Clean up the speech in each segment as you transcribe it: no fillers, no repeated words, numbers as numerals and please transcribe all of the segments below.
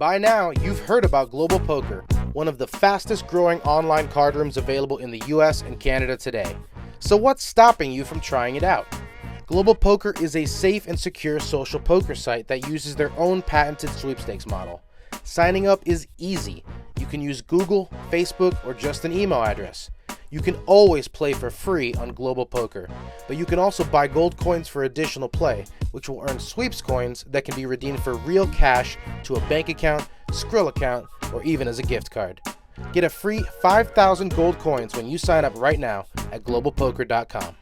By now, you've heard about Global Poker, one of the fastest growing online card rooms available in the US and Canada today. So what's stopping you from trying it out? Global Poker is a safe and secure social poker site that uses their own patented sweepstakes model. Signing up is easy. You can use Google, Facebook, or just an email address. You can always play for free on Global Poker, but you can also buy gold coins for additional play, which will earn sweeps coins that can be redeemed for real cash to a bank account, Skrill account, or even as a gift card. Get a free 5,000 gold coins when you sign up right now at globalpoker.com.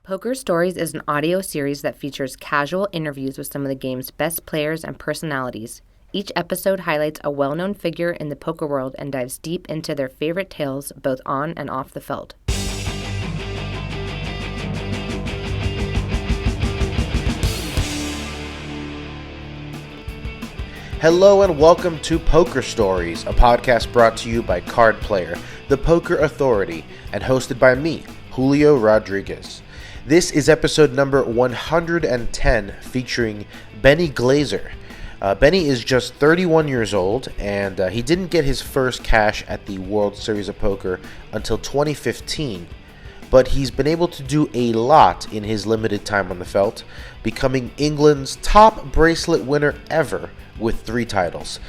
Poker Stories is an audio series that features casual interviews with some of the game's best players and personalities. Each episode highlights a well-known figure in the poker world and dives deep into their favorite tales, both on and off the feld. Hello and welcome to Poker Stories, a podcast brought to you by Card Player, the Poker Authority, and hosted by me, Julio Rodriguez. This is episode number 110, featuring Benny Glaser. Benny is just 31 years old, and he didn't get his first cash at the World Series of Poker until 2015, but he's been able to do a lot in his limited time on the felt, becoming England's top bracelet winner ever with 3 titles.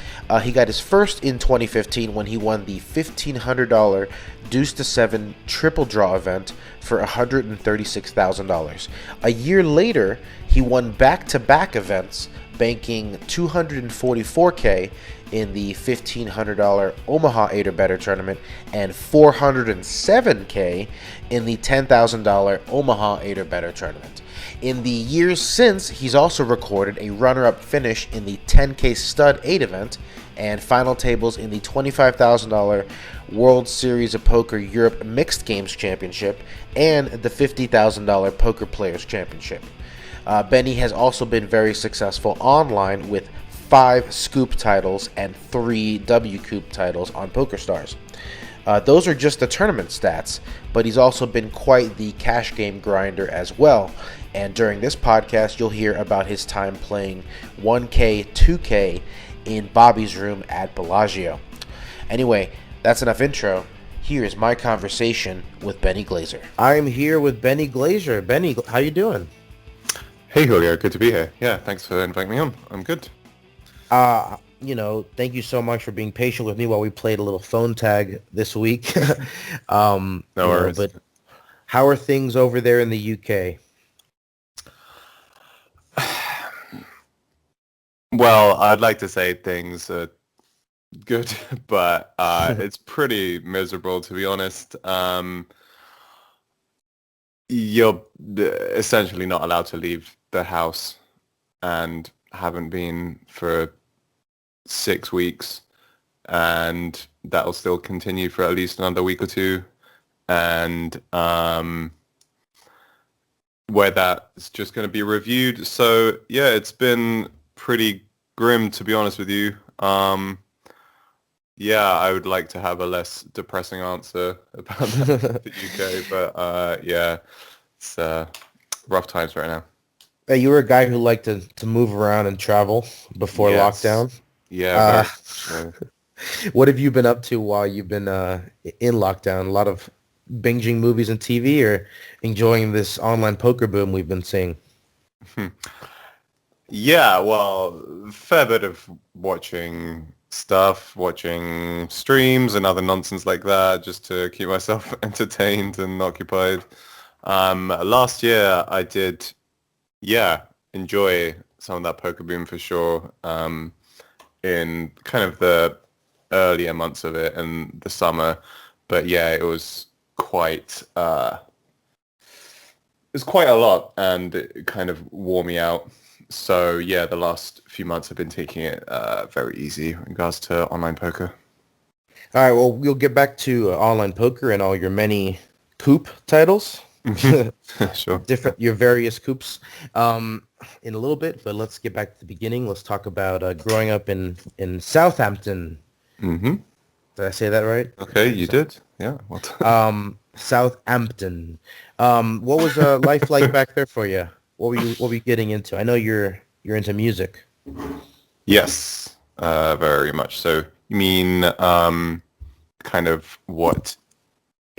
He got his first in 2015 when he won the $1,500 Deuce to 7 triple draw event for $136,000. A year later, he won back-to-back events, banking $244K in the $1,500 Omaha 8 or better tournament and $407K in the $10,000 Omaha 8 or better tournament. In the years since, he's also recorded a runner-up finish in the 10K Stud 8 event and final tables in the $25,000 World Series of Poker Europe Mixed Games Championship and the $50,000 Poker Players Championship. Benny has also been very successful online with 5 Scoop titles and 3 WCOOP titles on PokerStars. Those are just the tournament stats, but he's also been quite the cash game grinder as well. And during this podcast, you'll hear about his time playing 1K, 2K in Bobby's room at Bellagio. Anyway, that's enough intro. Here is my conversation with Benny Glaser. I'm here with Benny Glaser. Benny, how you doing? Hey Julio, good to be here. Yeah, thanks for inviting me on. I'm good. Thank you so much for being patient with me while we played a little phone tag this week. No worries. But how are things over there in the UK? Well, I'd like to say things are good, but it's pretty miserable, to be honest. You're essentially not allowed to leave the house and haven't been for 6 weeks, and that'll still continue for at least another week or two, and where that's just going to be reviewed. So yeah, it's been pretty grim, to be honest with you. Yeah, I would like to have a less depressing answer about the UK, but yeah, it's rough times right now. Hey, you were a guy who liked to move around and travel before lockdown. Yeah. Very What have you been up to while you've been in lockdown? A lot of binging movies and TV, or enjoying this online poker boom we've been seeing? Yeah, well, fair bit of watching stuff, watching streams and other nonsense like that, just to keep myself entertained and occupied. Last year I did, enjoy some of that poker boom for sure, in kind of the earlier months of it and the summer. But yeah, it was quite a lot, and it kind of wore me out. So yeah, the last few months I've been taking it very easy in regards to online poker. All right, well, we'll get back to online poker and all your many COOP titles. Sure. Your various COOPs in a little bit, but let's get back to the beginning. Let's talk about growing up in Southampton. Mm-hmm. Did I say that right? Okay, you did. Yeah. Southampton. What was life like back there for you? What were you getting into? I know you're into music. Yes, very much so. You mean kind of what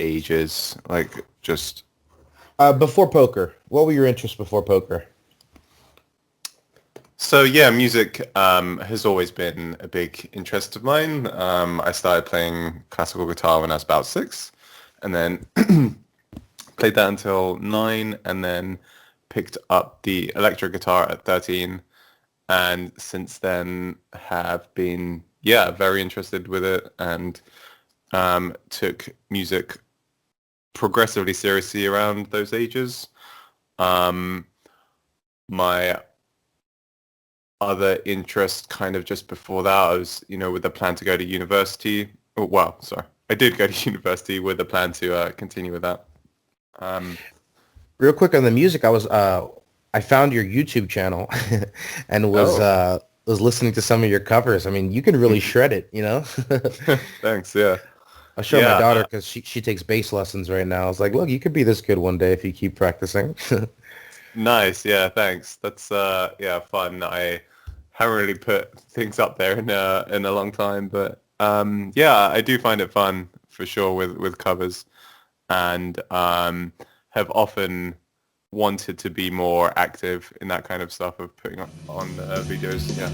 ages? Like just Before poker, what were your interests before poker? so yeah, music has always been a big interest of mine. I started playing classical guitar when I was about 6, and then played that until 9, and then picked up the electric guitar at 13, and since then have been very interested with it, and took music progressively seriously around those ages. Um, my other interest kind of just before that, I was, with the plan to go to university. Oh, well, sorry. I did go to university with a plan to continue with that. Um, Real quick on the music, I found your YouTube channel and oh, was listening to some of your covers. I mean, you can really shred it, you know? thanks. Yeah. I'll show my Yeah. daughter because she takes bass lessons right now. I was like, look, you could be this good one day if you keep practicing. Nice. Yeah. Thanks. That's fun. I haven't really put things up there in a long time, but I do find it fun for sure with covers, and have often wanted to be more active in that kind of stuff of putting on videos. Yeah.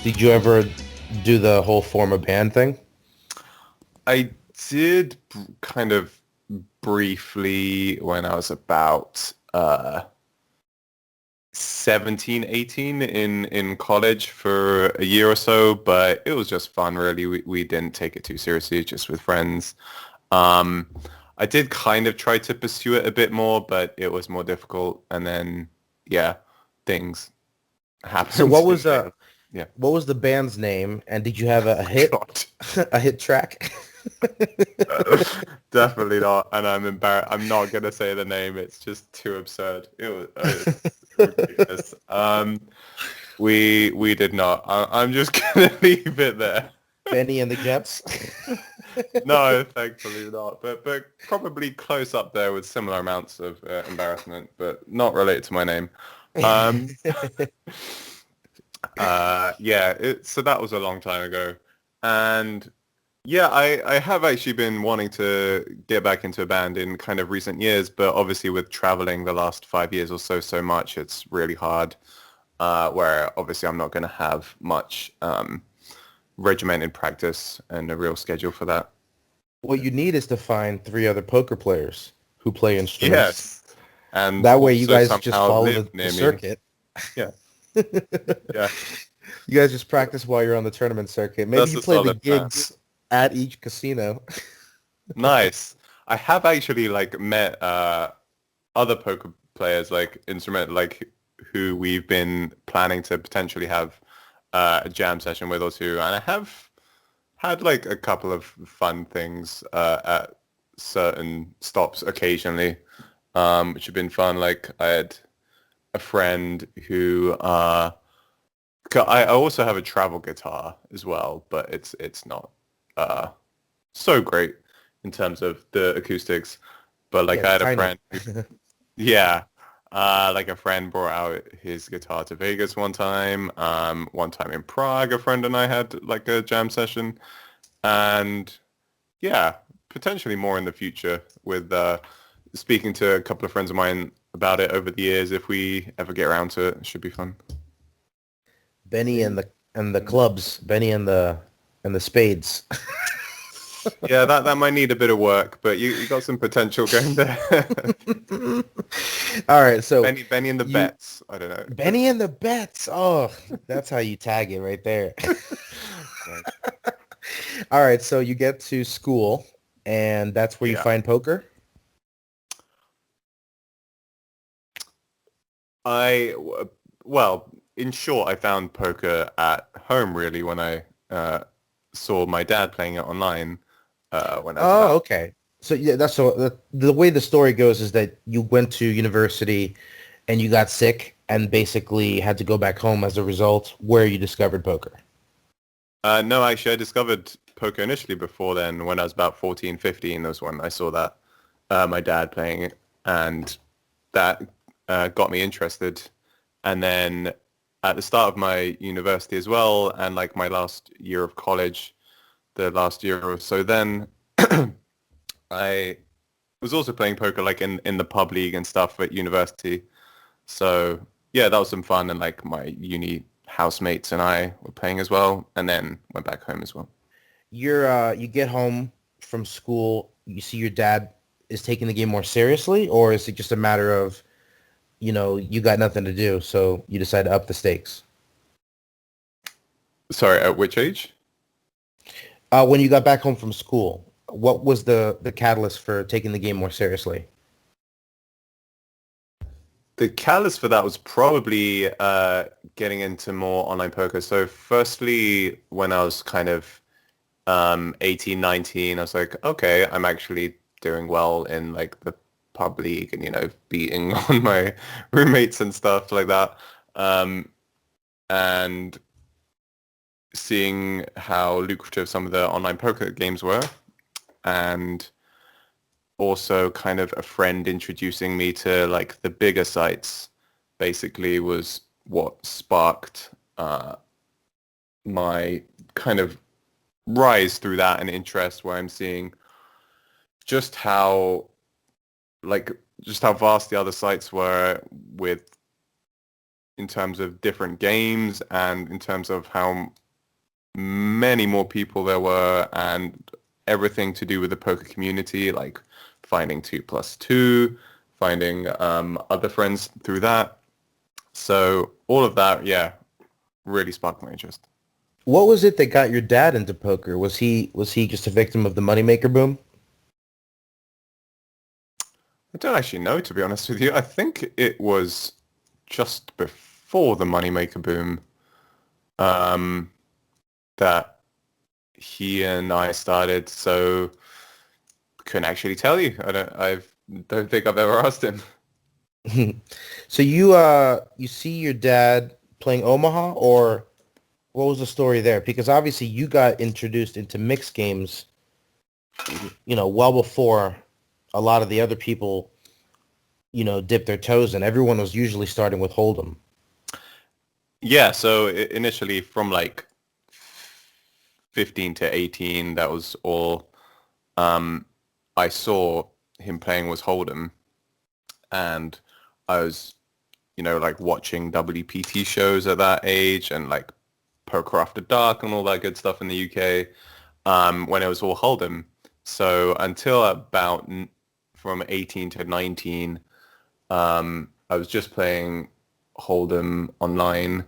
Did you ever do the whole form a band thing? I did kind of briefly when I was about 17, 18 in college for a year or so, but it was just fun really. We didn't take it too seriously, just with friends. Um, I did kind of try to pursue it a bit more, but it was more difficult. And then, things So happened. Yeah. what was the band's name, and did you have a hit God. a hit track? Definitely not. And I'm embarrassed. I'm not going to say the name. It's just too absurd. It was ridiculous. We did not. I'm just going to leave it there. Benny and the Jets. No, thankfully not. But probably close up there with similar amounts of embarrassment, but not related to my name. Um, so that was a long time ago. And yeah, I have actually been wanting to get back into a band in kind of recent years, but obviously with traveling the last 5 years or so much, it's really hard, where obviously I'm not going to have much regimented practice and a real schedule for that. What you need is to find 3 other poker players who play instruments. Yes. And That way you also guys just somehow follow live the near me. circuit. Yeah. Yeah. You guys just practice while you're on the tournament circuit. Maybe That's you a play the solid plan. gigs at each casino. Nice. I have actually met other poker players who we've been planning to potentially have a jam session with or two, and I have had a couple of fun things at certain stops occasionally, which have been fun. Like I had a friend who I also have a travel guitar as well, but it's not so great in terms of the acoustics. But Yeah, I it's had a tiny. friend yeah. A friend brought out his guitar to Vegas one time. One time in Prague, a friend and I had a jam session. And yeah, potentially more in the future with speaking to a couple of friends of mine about it over the years. If we ever get around to it, it should be fun. Benny and the clubs. Benny and the spades. Yeah, that might need a bit of work, but you got some potential going there. All right, so Benny and the you bets. I don't know. Benny and the bets. Oh, that's how you tag it right there. Nice. All right, so you get to school, and that's where you Yeah. find poker. Well, in short, I found poker at home really when I saw my dad playing it online when I was Oh, about okay. So yeah, the way the story goes is that you went to university and you got sick and basically had to go back home as a result, where you discovered poker. No, actually, I discovered poker initially before then when I was about 14, 15. That was when I saw that my dad playing it, and that got me interested. And then at the start of my university as well, and like my last year of college, the last year or so, then I was also playing poker like in the pub league and stuff at university. So yeah, that was some fun, and like my uni housemates and I were playing as well, and then went back home as well. You get home from school, you see your dad is taking the game more seriously, or is it just a matter of, you got nothing to do, so you decide to up the stakes? Sorry, at which age? When you got back home from school, what was the catalyst for taking the game more seriously? The catalyst for that was probably getting into more online poker. So firstly, when I was kind of 18, 19, I was like, okay, I'm actually doing well in like the pub league and, beating on my roommates and stuff like that. And seeing how lucrative some of the online poker games were, and also kind of a friend introducing me to like the bigger sites basically was what sparked my kind of rise through that and interest, where I'm seeing just how vast the other sites were with in terms of different games and in terms of how many more people there were and everything to do with the poker community, like finding 2+2, finding other friends through that. So all of that, yeah, really sparked my interest. What was it that got your dad into poker? Was he just a victim of the moneymaker boom? I don't actually know, to be honest with you. I think it was just before the moneymaker boom that he and I started. So couldn't actually tell you. I don't think I've ever asked him. So you see your dad playing Omaha, or what was the story there? Because obviously you got introduced into mixed games, well before a lot of the other people, dipped their toes in. Everyone was usually starting with Hold'em. Yeah, so initially from like 15 to 18, that was all I saw him playing was Hold'em, and I was, like watching WPT shows at that age and like Poker After Dark and all that good stuff in the UK when it was all Hold'em. So until about from 18 to 19, I was just playing Hold'em online,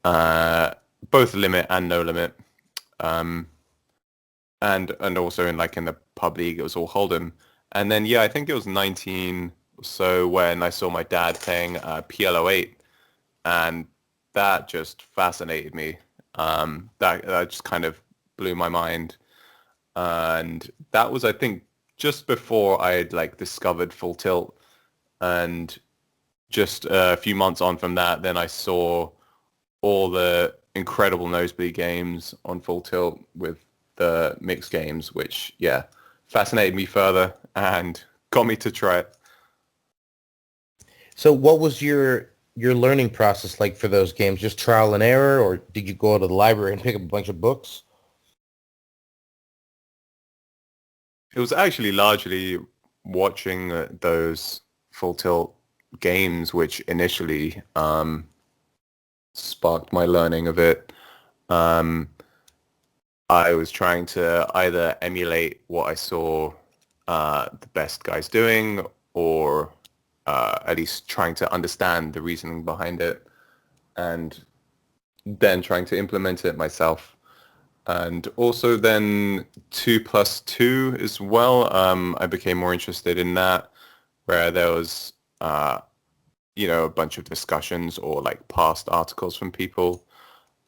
both limit and no limit, and also in the pub league it was all Hold'em. And then I think it was 19 or so when I saw my dad playing PLO8, and that just fascinated me. That just kind of blew my mind, and that was, I think, just before I had discovered Full Tilt. And just a few months on from that, then I saw all the incredible nosebleed games on Full Tilt with the mixed games, which fascinated me further and got me to try it. So what was your learning process like for those games? Just trial and error, or did you go to the library and pick up a bunch of books? It was actually largely watching those Full Tilt games, which initially sparked my learning of it. I was trying to either emulate what I saw the best guys doing, or at least trying to understand the reasoning behind it, and then trying to implement it myself. And also then 2+2 as well. I became more interested in that, where there was, a bunch of discussions or past articles from people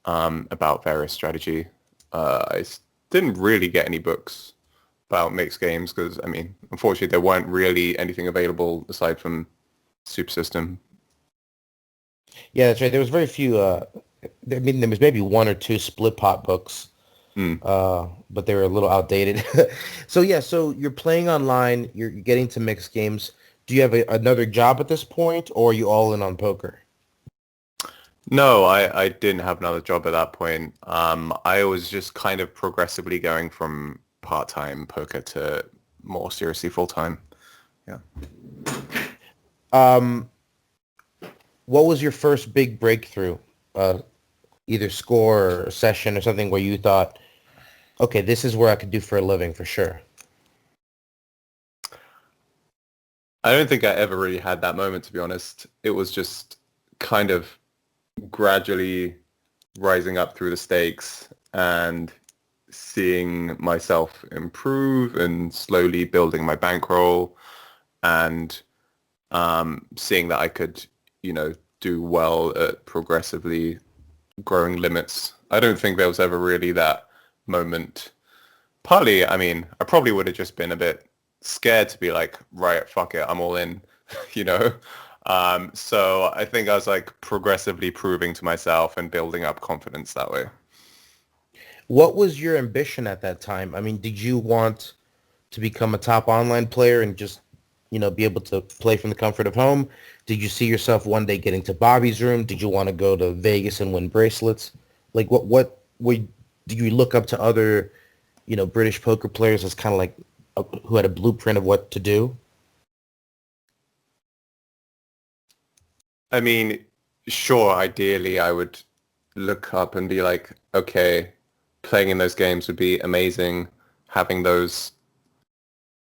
about various strategy. I didn't really get any books about mixed games because, I mean, unfortunately, there weren't really anything available aside from Super System. Yeah, that's right. There was very few. I mean, there was maybe one or two split pot books, but they were a little outdated. So yeah, so you're playing online. You're getting to mixed games. Do you have another job at this point, or are you all in on poker? No, I didn't have another job at that point. I was just kind of progressively going from part-time poker to more seriously full-time. Yeah. Um, what was your first big breakthrough? Either score or session or something where you thought, okay, this is where I could do for a living for sure. I don't think I ever really had that moment, to be honest. It was just kind of gradually rising up through the stakes and seeing myself improve and slowly building my bankroll and seeing that I could, do well at progressively growing limits. I don't think there was ever really that moment. Partly, I mean, I probably would have just been a bit scared to be like, right, fuck it, I'm all in, you know? So I think I was like progressively proving to myself and building up confidence that way. What was your ambition at that time? I mean, did you want to become a top online player and just, be able to play from the comfort of home? Did you see yourself one day getting to Bobby's room? Did you want to go to Vegas and win bracelets? Like do you look up to other, British poker players as kind of like who had a blueprint of what to do? I mean, sure, ideally I would look up and be like, okay, playing in those games would be amazing. Having those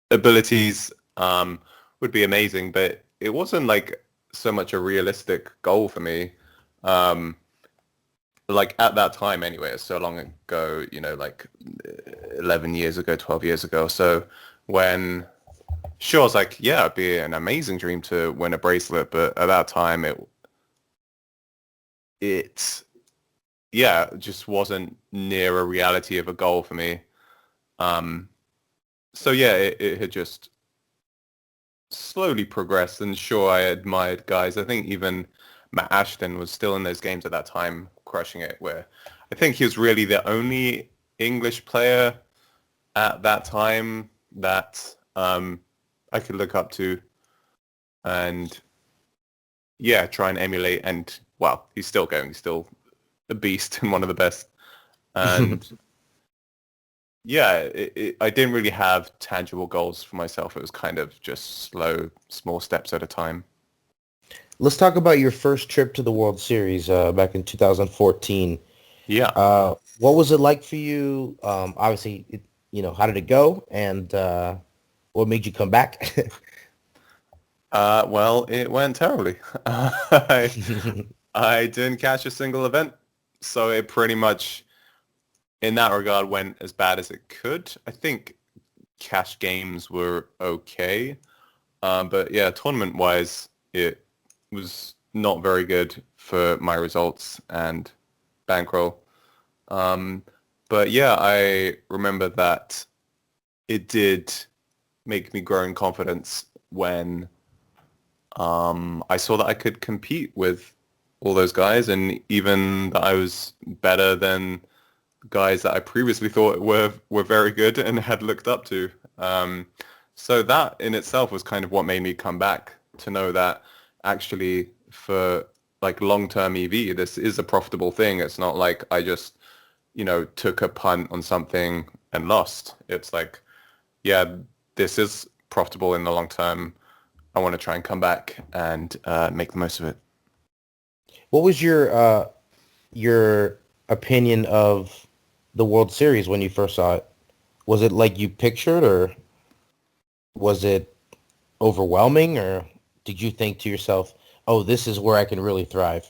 abilities would be amazing, but it wasn't like so much a realistic goal for me. Like at that time anyway, so long ago, like 11 years ago, 12 years ago. So when, sure, I was like, yeah, it'd be an amazing dream to win a bracelet, but at that time it yeah, just wasn't near a reality of a goal for me. So yeah, it had just slowly progressed, and sure, I admired guys. I think even Matt Ashton was still in those games at that time, crushing it, where I think he was really the only English player at that time that I could look up to and, yeah, try and emulate. And, well, he's still going. He's still a beast and one of the best. And, yeah, I didn't really have tangible goals for myself. It was kind of just slow, small steps at a time. Let's talk about your first trip to the World Series back in 2014. Yeah. What was it like for you? Obviously, how did it go? And what made you come back? Well, it went terribly. I didn't catch a single event, so it pretty much, in that regard, went as bad as it could. I think cash games were okay, but yeah, tournament-wise, it was not very good for my results and bankroll. But yeah, I remember that it did make me grow in confidence when I saw that I could compete with all those guys, and even that I was better than guys that I previously thought were very good and had looked up to. So that in itself was kind of what made me come back, to know that actually for like long-term EV, this is a profitable thing. It's not like I just, took a punt on something and lost. It's like, yeah, this is profitable in the long term. I want to try and come back and make the most of it. What was your opinion of the World Series when you first saw it? Was it like you pictured, or was it overwhelming, or did you think to yourself, oh, this is where I can really thrive?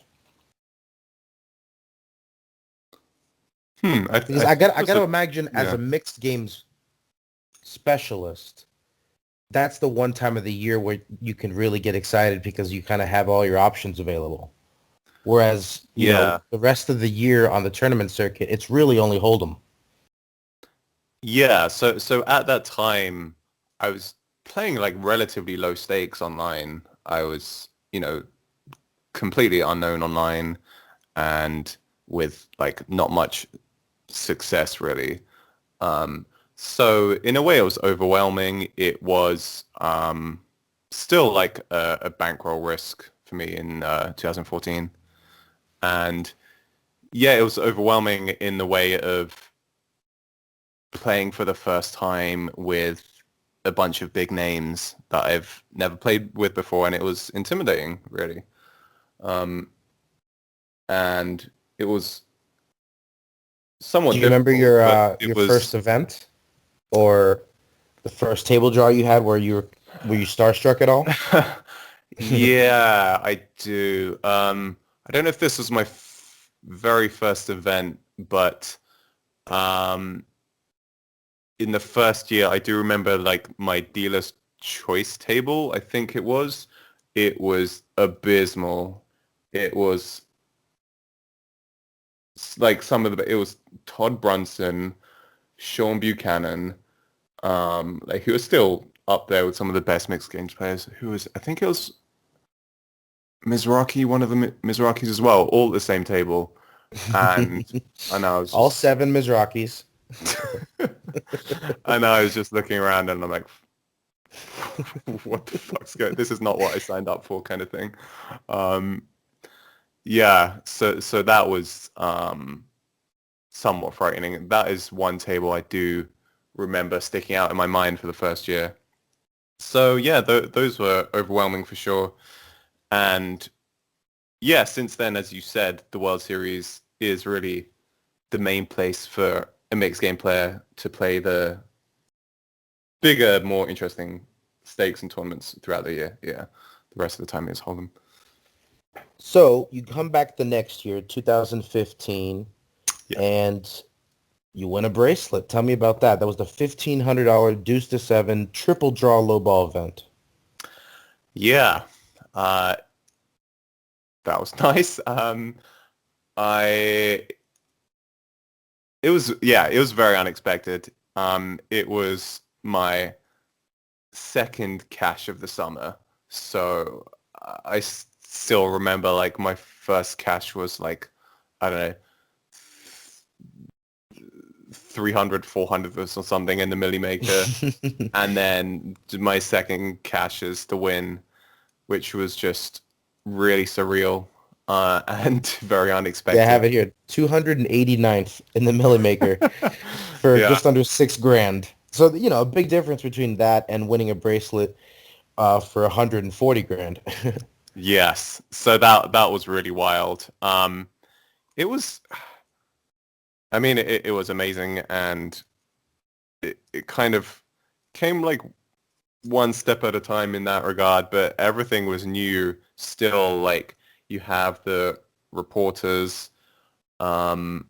Because I got to imagine, as a mixed games specialist, that's the one time of the year where you can really get excited because you kind of have all your options available. Whereas, the rest of the year on the tournament circuit, it's really only Hold'em. Yeah, so at that time, I was playing like relatively low stakes online. I was, completely unknown online and with like not much success really. Um, so in a way, it was overwhelming. It was still like a bankroll risk for me in 2014, and yeah, it was overwhelming in the way of playing for the first time with a bunch of big names that I've never played with before, and it was intimidating, really. Um, and it was Do somewhat you remember difficult, but it your first was, event or the first table draw you had were you starstruck at all? yeah, I do. I don't know if this was my very first event, but um, in the first year, I do remember like my dealer's choice table, I think it was. It was abysmal. It was like it was Todd Brunson, Sean Buchanan, like who was still up there with some of the best mixed games players. I think it was Mizrachi, one of the Mizrachis as well, all at the same table. And I know I was All just, 7 Mizrakis. I know I was just looking around and I'm like, what the fuck's going? This is not what I signed up for, kind of thing. Um, yeah, so that was somewhat frightening. That is one table I do remember sticking out in my mind for the first year. So yeah, those were overwhelming for sure. And yeah, since then, as you said, the World Series is really the main place for a mixed game player to play the bigger, more interesting stakes and tournaments throughout the year. Yeah, the rest of the time is Hold'em. So you come back the next year, 2015, Yeah. and you win a bracelet. Tell me about that. That was the $1,500 deuce to 7 triple draw low ball event. Yeah, that was nice. I it was very unexpected. It was my second cash of the summer, so I still remember like my first cash was like, I don't know, 300, 400 or something in the Millie Maker, and then my second cash is the win, which was just really surreal and very Yeah, I unexpected. have it here. 289th in the Millie Maker for Yeah. just under 6 grand. So, a big difference between that and winning a bracelet for 140 grand. Yes. So that was really wild. It was, I mean, it was amazing, and it kind of came like one step at a time in that regard, but everything was new still. Like you have the reporters, um,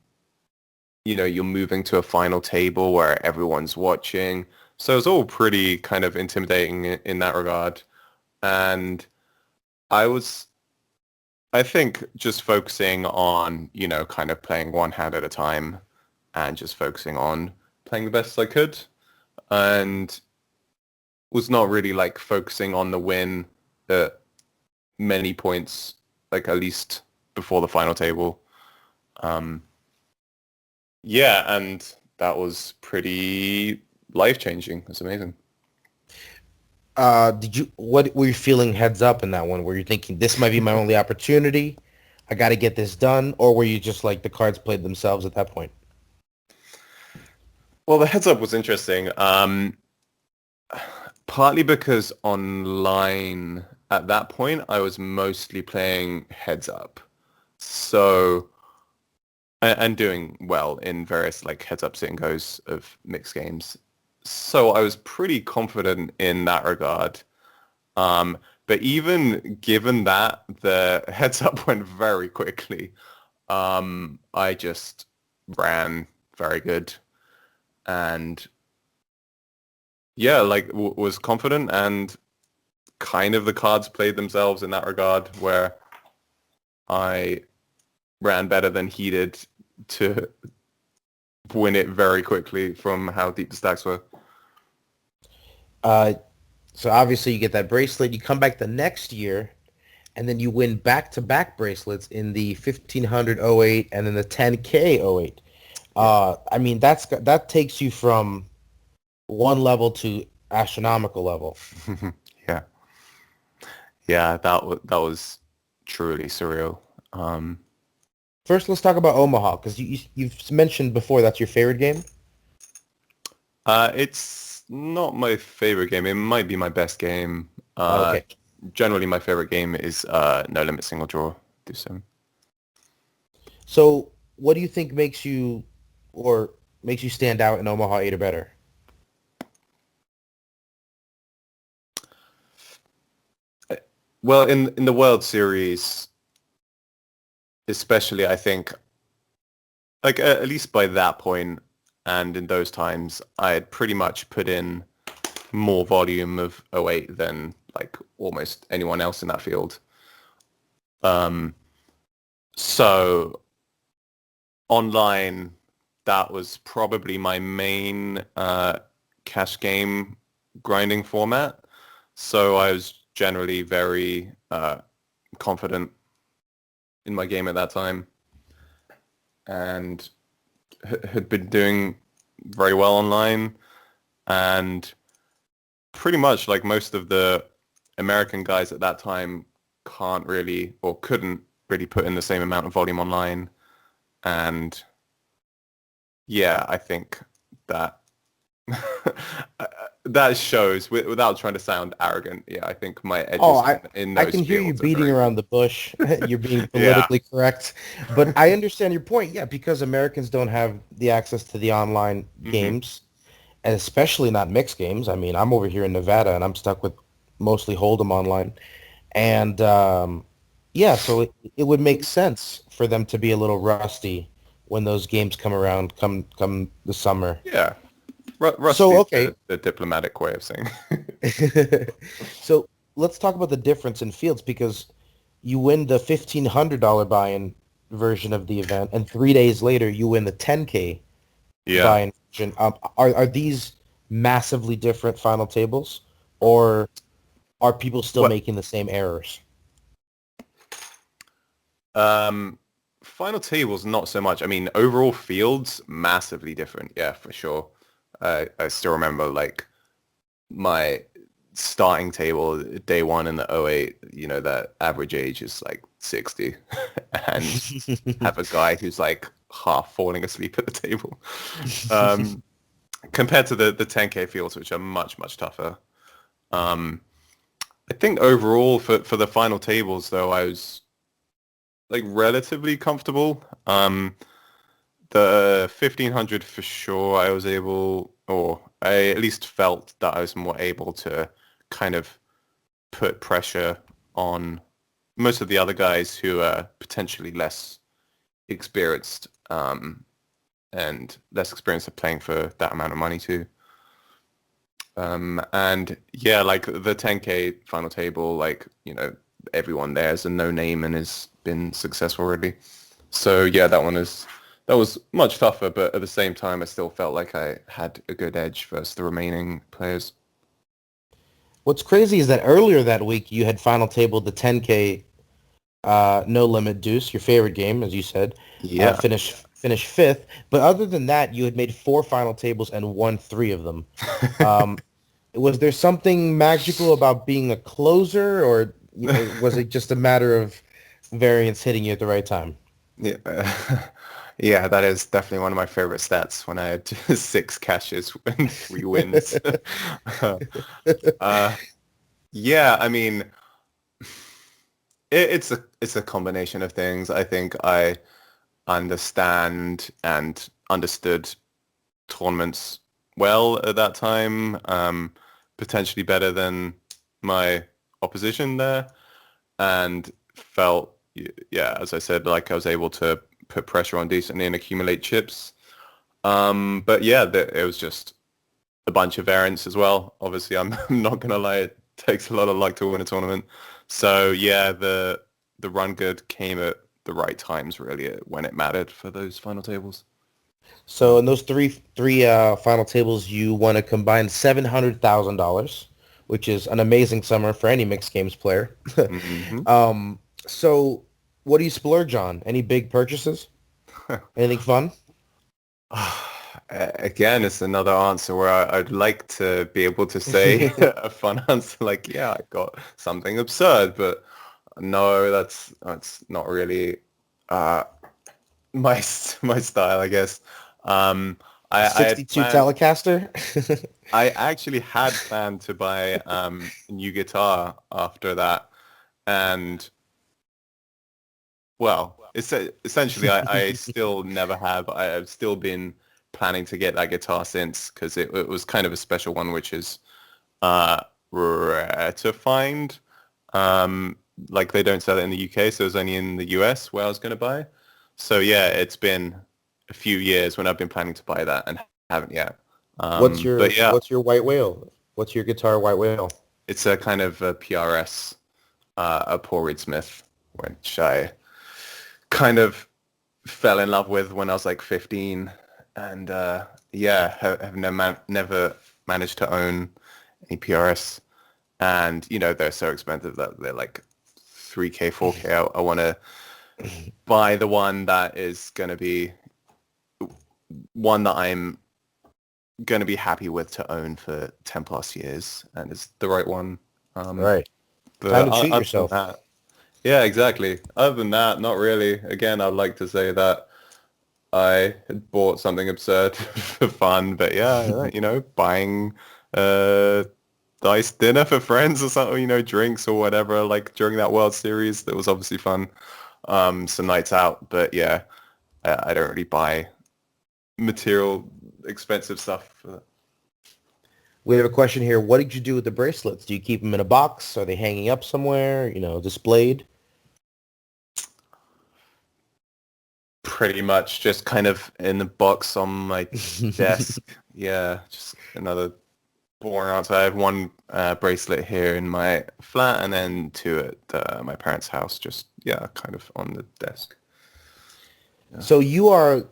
you're moving to a final table where everyone's watching. So it's all pretty kind of intimidating in that regard. And I was, I think, just focusing on, kind of playing one hand at a time and just focusing on playing the best I could, and was not really like focusing on the win at many points, like at least before the final table. Um, yeah, and that was pretty life-changing. It's amazing. What were you feeling heads up in that one? Were you thinking this might be my only opportunity? I got to get this done? Or were you just like the cards played themselves at that point? Well, the heads up was interesting. Partly because online at that point I was mostly playing heads up, so and doing well in various like heads up sit and goes of mixed games. So I was pretty confident in that regard. But even given that, the heads up went very quickly. I just ran very good and yeah, like was confident, and kind of the cards played themselves in that regard where I ran better than he did to win it very quickly from how deep the stacks were. So obviously you get that bracelet. You come back the next year, and then you win back-to-back bracelets in the 1500 08 and then the 10K 08. I mean, that takes you from one level to astronomical level. Yeah, that was truly surreal. First, let's talk about Omaha, because you've mentioned before that's your favorite game. It's not my favorite game. It might be my best game. Okay. Generally, my favorite game is No Limit Single Draw. Do so. So, what do you think makes you stand out in Omaha 8 or better? Well, in the World Series, especially, I think, like at least by that point and in those times, I had pretty much put in more volume of 08 than like almost anyone else in that field. So online, that was probably my main cash game grinding format. So I was generally very confident in my game at that time, and had been doing very well online, and pretty much like most of the American guys at that time can't really or couldn't really put in the same amount of volume online. And yeah, I think that that shows, without trying to sound arrogant. Yeah, I think my edges in those I can hear you fields are beating very around the bush. You're being politically correct. But I understand your point. Yeah, because Americans don't have the access to the online games, and especially not mixed games. I mean, I'm over here in Nevada, and I'm stuck with mostly Hold'em online. And yeah, so it would make sense for them to be a little rusty when those games come around, come the summer. Yeah. Rusty So, okay. is the diplomatic way of saying. So let's talk about the difference in fields, because you win the $1,500 buy-in version of the event, and 3 days later you win the 10K buy-in version. Are these massively different final tables, or are people still making the same errors? Final tables, not so much. I mean, overall fields, massively different. Yeah, for sure. I still remember like my starting table day one in the 08, you know, that average age is like 60 and have a guy who's like half falling asleep at the table. Compared to the 10K fields, which are much, much tougher. I think overall for the final tables though, I was like relatively comfortable. The 1500 for sure, I was able, or I at least felt that I was more able to kind of put pressure on most of the other guys who are potentially less experienced, and less experienced at playing for that amount of money too. And yeah, like the 10K final table, like, you know, everyone there is a no name and has been successful already. So yeah, that was much tougher, but at the same time, I still felt like I had a good edge versus the remaining players. What's crazy is that earlier that week you had final tabled the 10K No Limit Deuce, your favorite game, as you said. Yeah. Finish fifth. But other than that, you had made 4 final tables and won 3 of them. Was there something magical about being a closer, or was it just a matter of variance hitting you at the right time? Yeah. Yeah, that is definitely one of my favorite stats, when I had 6 cashes and 3 wins. Yeah, I mean, it's a combination of things. I think I understand and understood tournaments well at that time, potentially better than my opposition there, and felt, yeah, as I said, like I was able to put pressure on decently and accumulate chips. But yeah, it was just a bunch of variance as well. Obviously, I'm not gonna lie, it takes a lot of luck to win a tournament. So yeah, the run good came at the right times, really, when it mattered for those final tables. So in those three final tables, you won a combined $700,000, which is an amazing summer for any mixed games player. Hmm. So what do you splurge on? Any big purchases? Anything fun? Again, it's another answer where I'd like to be able to say a fun answer like, yeah, I got something absurd, but no, that's not really uh, my style, I guess. Um, I had 62 planned. Telecaster? I actually had planned to buy a new guitar after that, and well, essentially, I still never have. I've still been planning to get that guitar since because it was kind of a special one, which is uh, rare to find. Um, like they don't sell it in the UK, so it was only in the US where I was going to buy. So yeah, it's been a few years when I've been planning to buy that and haven't yet. But yeah, What's your white whale? What's your guitar white whale? it's a kind of a PRS, a Paul Reed Smith, which I kind of fell in love with when I was like 15, and yeah, have never managed to own any PRS, and you know they're so expensive that they're like 3K, 4K. I want to buy the one that is going to be one that I'm going to be happy with to own for 10 plus years, and it's the right one. Right. But Time to treat other than yourself. that, yeah, exactly. Other than that, not really. Again, I'd like to say that I had bought something absurd for fun, but yeah, you know, buying nice dinner for friends or something, you know, drinks or whatever, like during that World Series, that was obviously fun. Some nights out, but yeah, I don't really buy material expensive stuff for that. We have a question here. What did you do with the bracelets? Do you keep them in a box? Are they hanging up somewhere, displayed? Pretty much just kind of in the box on my desk. Yeah, just another boring answer. I have one bracelet here in my flat and then two at my parents' house. Just, yeah, kind of on the desk. Yeah. So you are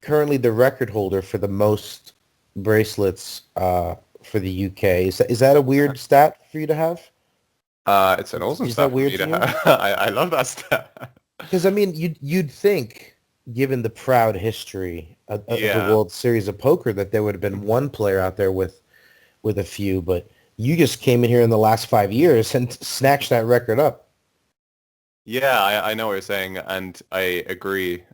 currently the record holder for the most bracelets for the UK. Is that a weird stat for you to have? It's an awesome Is that stat for weird me to to you? have. I love that stat. Because I mean, you'd think, given the proud history of the Yeah. World Series of Poker, that there would have been one player out there with a few, but you just came in here in the last 5 years and snatched that record up. Yeah, I know what you're saying, and I agree.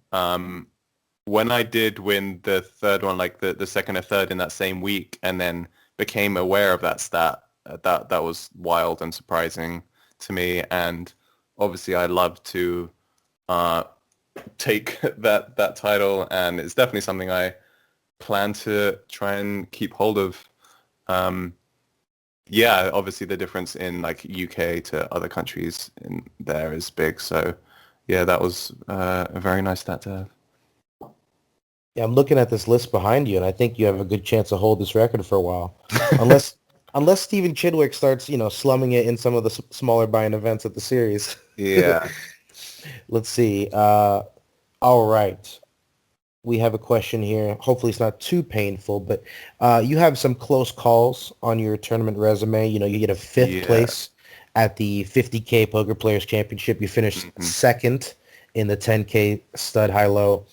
When I did win the third one, like the second or third in that same week, and then became aware of that stat, that was wild and surprising to me. And obviously, I love to take that title, and it's definitely something I plan to try and keep hold of. Yeah, obviously the difference in like UK to other countries in there is big. So yeah, that was a very nice stat to have. Yeah, I'm looking at this list behind you, and I think you have a good chance to hold this record for a while, unless Stephen Chidwick starts, slumming it in some of the smaller buy-in events at the series. Yeah. Let's see. All right. We have a question here. Hopefully it's not too painful, but you have some close calls on your tournament resume. You get a fifth Yeah. place at the 50K Poker Players Championship. You finished second in the 10K Stud High-Low.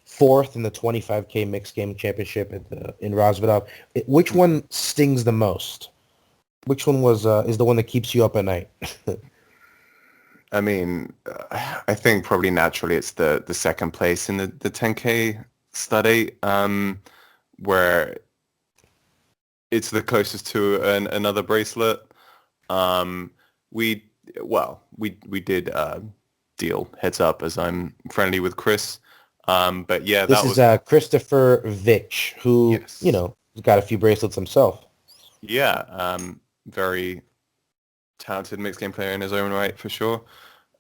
Fourth in the 25K Mixed Game Championship in Rosvedov. Which one stings the most? Which one is the one that keeps you up at night? I mean, I think probably naturally it's the second place in the 10K study, where it's the closest to another bracelet. We did deal heads up as I'm friendly with Chris. But yeah, This that is was Christopher Vich, who, yes. Has got a few bracelets himself. Yeah, very talented mixed game player in his own right for sure.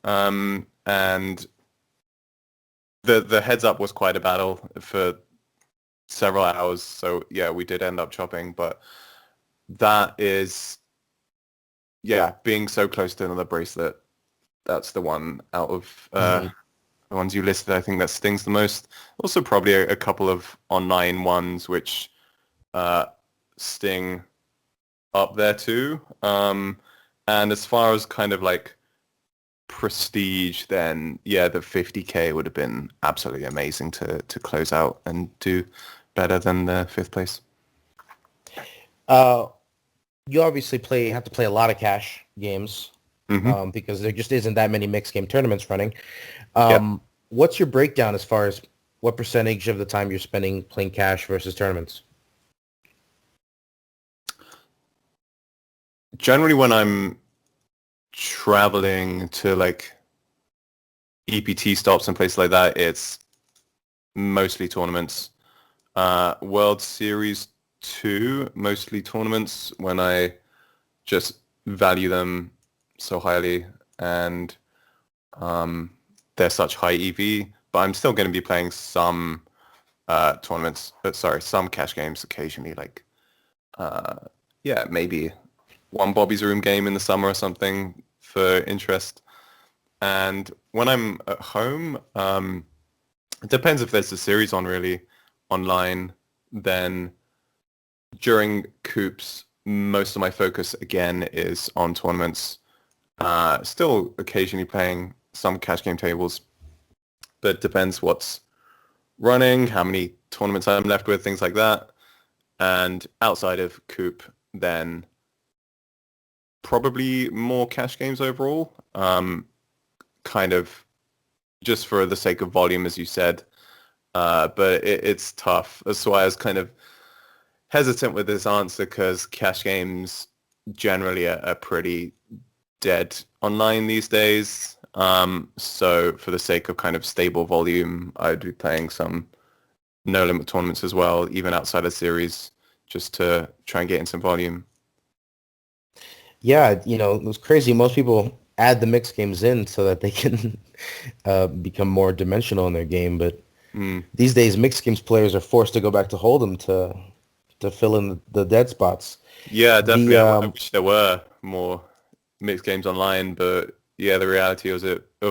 And the heads up was quite a battle for several hours. So yeah, we did end up chopping, but that is, yeah, being so close to another bracelet, that's the one out of the ones you listed, I think that stings the most. Also probably a couple of online ones which sting up there too. And as far as kind of like prestige, then yeah, the 50k would have been absolutely amazing to close out and do better than the 5th place. You obviously have to play a lot of cash games because there just isn't that many mixed game tournaments running. What's your breakdown as far as what percentage of the time you're spending playing cash versus tournaments? Generally, when I'm traveling to like EPT stops and places like that, it's mostly tournaments. World Series 2, mostly tournaments when I just value them so highly, and they're such high EV, but I'm still going to be playing some some cash games occasionally, like maybe one Bobby's Room game in the summer or something for interest. And when I'm at home, it depends if there's a series on really online. Then during coops, most of my focus again is on tournaments. Still occasionally playing some cash game tables, but it depends what's running, how many tournaments I'm left with, things like that. And outside of coop, then probably more cash games overall. Kind of just for the sake of volume, as you said. But it's tough. That's why I was kind of hesitant with this answer, because cash games generally are pretty dead online these days. So for the sake of kind of stable volume, I'd be playing some no limit tournaments as well, even outside of series, just to try and get in some volume. Yeah, it was crazy. Most people add the mixed games in so that they can become more dimensional in their game. But these days, mixed games players are forced to go back to Hold'em to fill in the dead spots. Yeah, definitely. I wish there were more mixed games online, but yeah, the reality of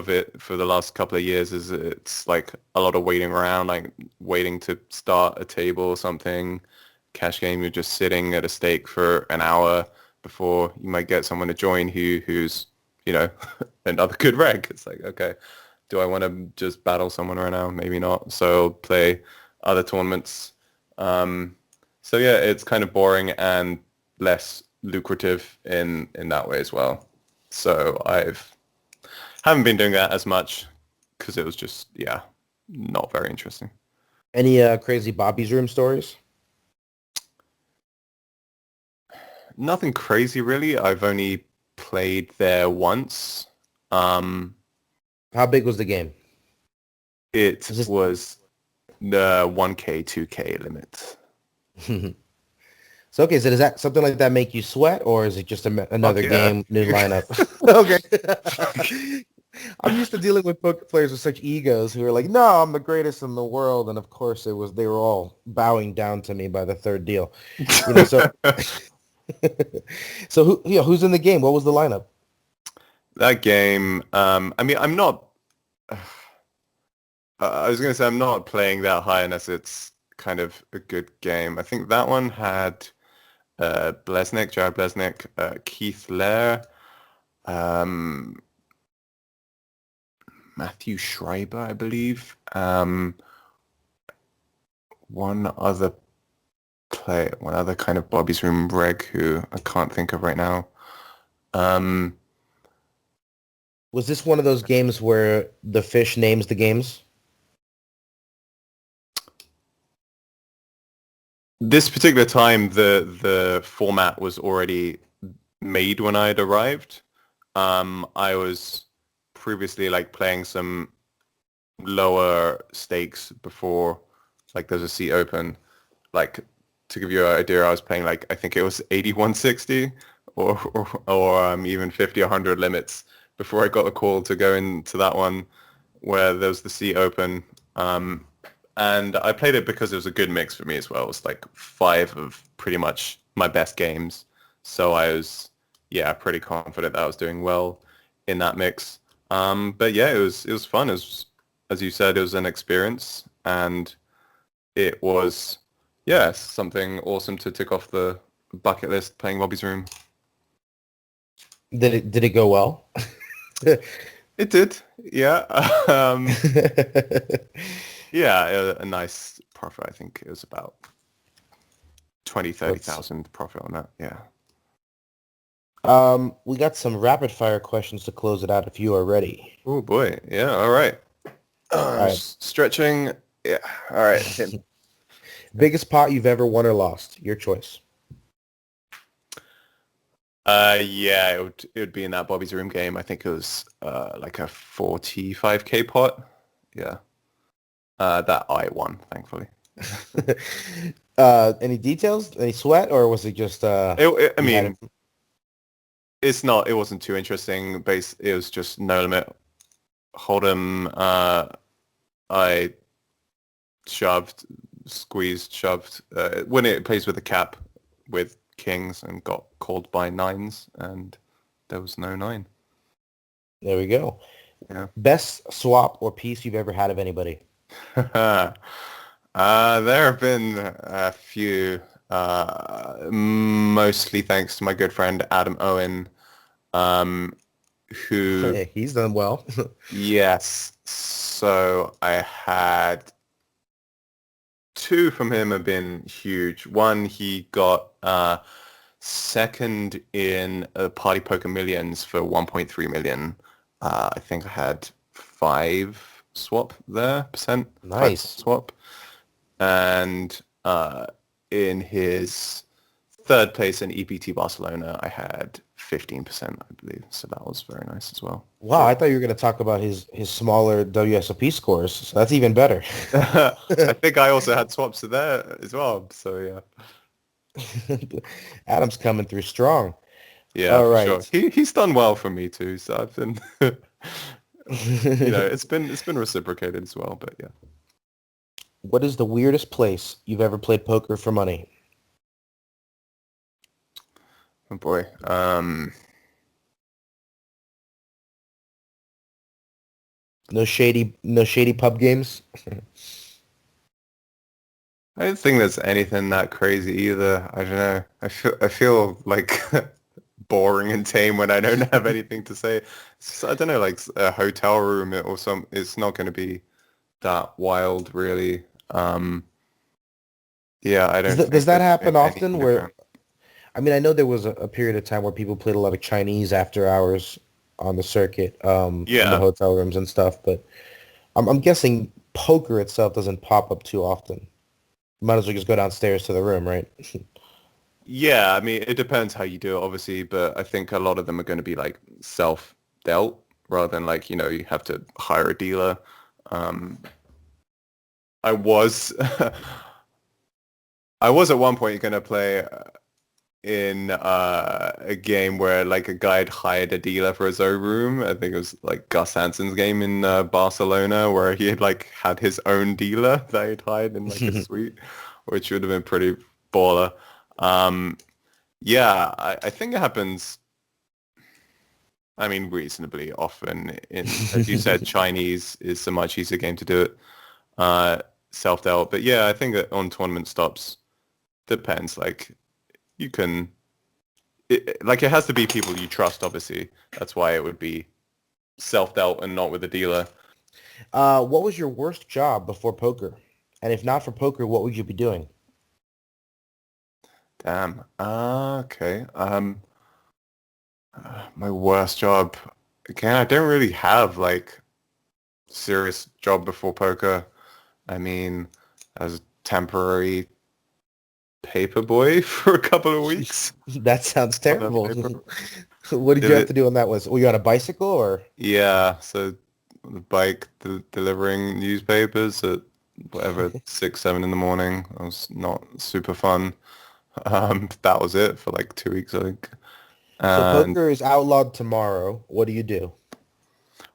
it for the last couple of years is it's like a lot of waiting around, like waiting to start a table or something. Cash game, you're just sitting at a stake for an hour before you might get someone to join who's another good reg. It's like, okay, do I want to just battle someone right now? Maybe not. So I'll play other tournaments. So yeah, it's kind of boring and less lucrative in that way as well. So haven't been doing that as much because it was just, not very interesting. Any crazy Bobby's Room stories? Nothing crazy, really. I've only played there once. How big was the game? It was the 1K, 2K limit. So, okay, so does that something like that make you sweat, or is it just another game, new lineup? Okay. I'm used to dealing with poker players with such egos who are like, no, I'm the greatest in the world. And of course they were all bowing down to me by the third deal. So who's in the game? What was the lineup? That game, I'm not, I was going to say I'm not playing that high unless it's kind of a good game. I think that one had Jared Blesnik, Keith Lair, Matthew Schreiber, I believe. One other kind of Bobby's Room reg who I can't think of right now. Was this one of those games where the fish names the games? This particular time, the format was already made when I had arrived. I was previously playing some lower stakes before, there's a seat open. To give you an idea, I was playing I think it was 8160 or even 50 or 100 limits before I got the call to go into that one where there was the seat open. And I played it because it was a good mix for me as well. It was 5 of pretty much my best games. So I was, pretty confident that I was doing well in that mix. But yeah, it was fun. It was as you said, it was an experience, and it was, yeah, something awesome to tick off the bucket list, playing Bobby's Room. Did it go well? It did, yeah. Yeah, a nice profit. I think it was about 30,000 profit on that. Yeah. We got some rapid fire questions to close it out if you are ready. Oh boy. Yeah. All right. right. Stretching. Yeah. All right. Biggest pot you've ever won or lost? Your choice. Yeah, it would be in that Bobby's Room game. I think it was like a 45k pot. Yeah. That I won, thankfully. Any details? Any sweat, or was it just? I mean, it wasn't too interesting. It was just no limit. Hold'em. I shoved, squeezed. When it plays with a cap with kings and got called by nines, and there was no 9. There we go. Yeah. Best swap or piece you've ever had of anybody? There have been a few, mostly thanks to my good friend Adam Owen, who... Hey, he's done well. Yes. So I had 2 from him have been huge. One, he got second in Party Poker Millions for 1.3 million. I think I had 5 swap there, percent. Nice. Swap. And in his 3rd place in EPT Barcelona, I had 15%, I believe. So that was very nice as well. Wow, I thought you were going to talk about his smaller WSOP scores. So that's even better. I think I also had swaps there as well. So yeah. Adam's coming through strong. Yeah, all right. Sure. He's done well for me too. So I've been, it's been reciprocated as well. But yeah. What is the weirdest place you've ever played poker for money? Oh boy. No shady pub games? I don't think there's anything that crazy either. I don't know. I feel like boring and tame when I don't have anything to say. I don't know, like a hotel room or some. It's not going to be that wild, really. Yeah, I don't. Does that happen often? Where, I mean, I know there was a period of time where people played a lot of Chinese after hours on the circuit, in the hotel rooms and stuff. But I'm guessing poker itself doesn't pop up too often. You might as well just go downstairs to the room, right? Yeah, I mean, it depends how you do it, obviously, but I think a lot of them are going to be like self-dealt rather than like, you have to hire a dealer. I was I was at one point going to play in a game where like a guy had hired a dealer for his own room. I think it was like Gus Hansen's game in Barcelona, where he had like had his own dealer that he'd hired in like a suite, which would have been pretty baller. Yeah, I think it happens, I mean, reasonably often. As you said, Chinese is a much easier game to do it, self-dealt. But yeah, I think that on tournament stops, depends. Like, you can, it has to be people you trust, obviously. That's why it would be self-dealt and not with a dealer. What was your worst job before poker? And if not for poker, what would you be doing? Damn. Okay. My worst job. Again, I don't really have like serious job before poker. I mean, as a temporary paper boy for a couple of weeks. That sounds terrible. What did you have to do on that? Were you on a bicycle or? Yeah, so on the bike delivering newspapers at whatever 6, 7 in the morning. That was not super fun. That was it for like 2 weeks, I think. So poker is outlawed tomorrow. What do you do?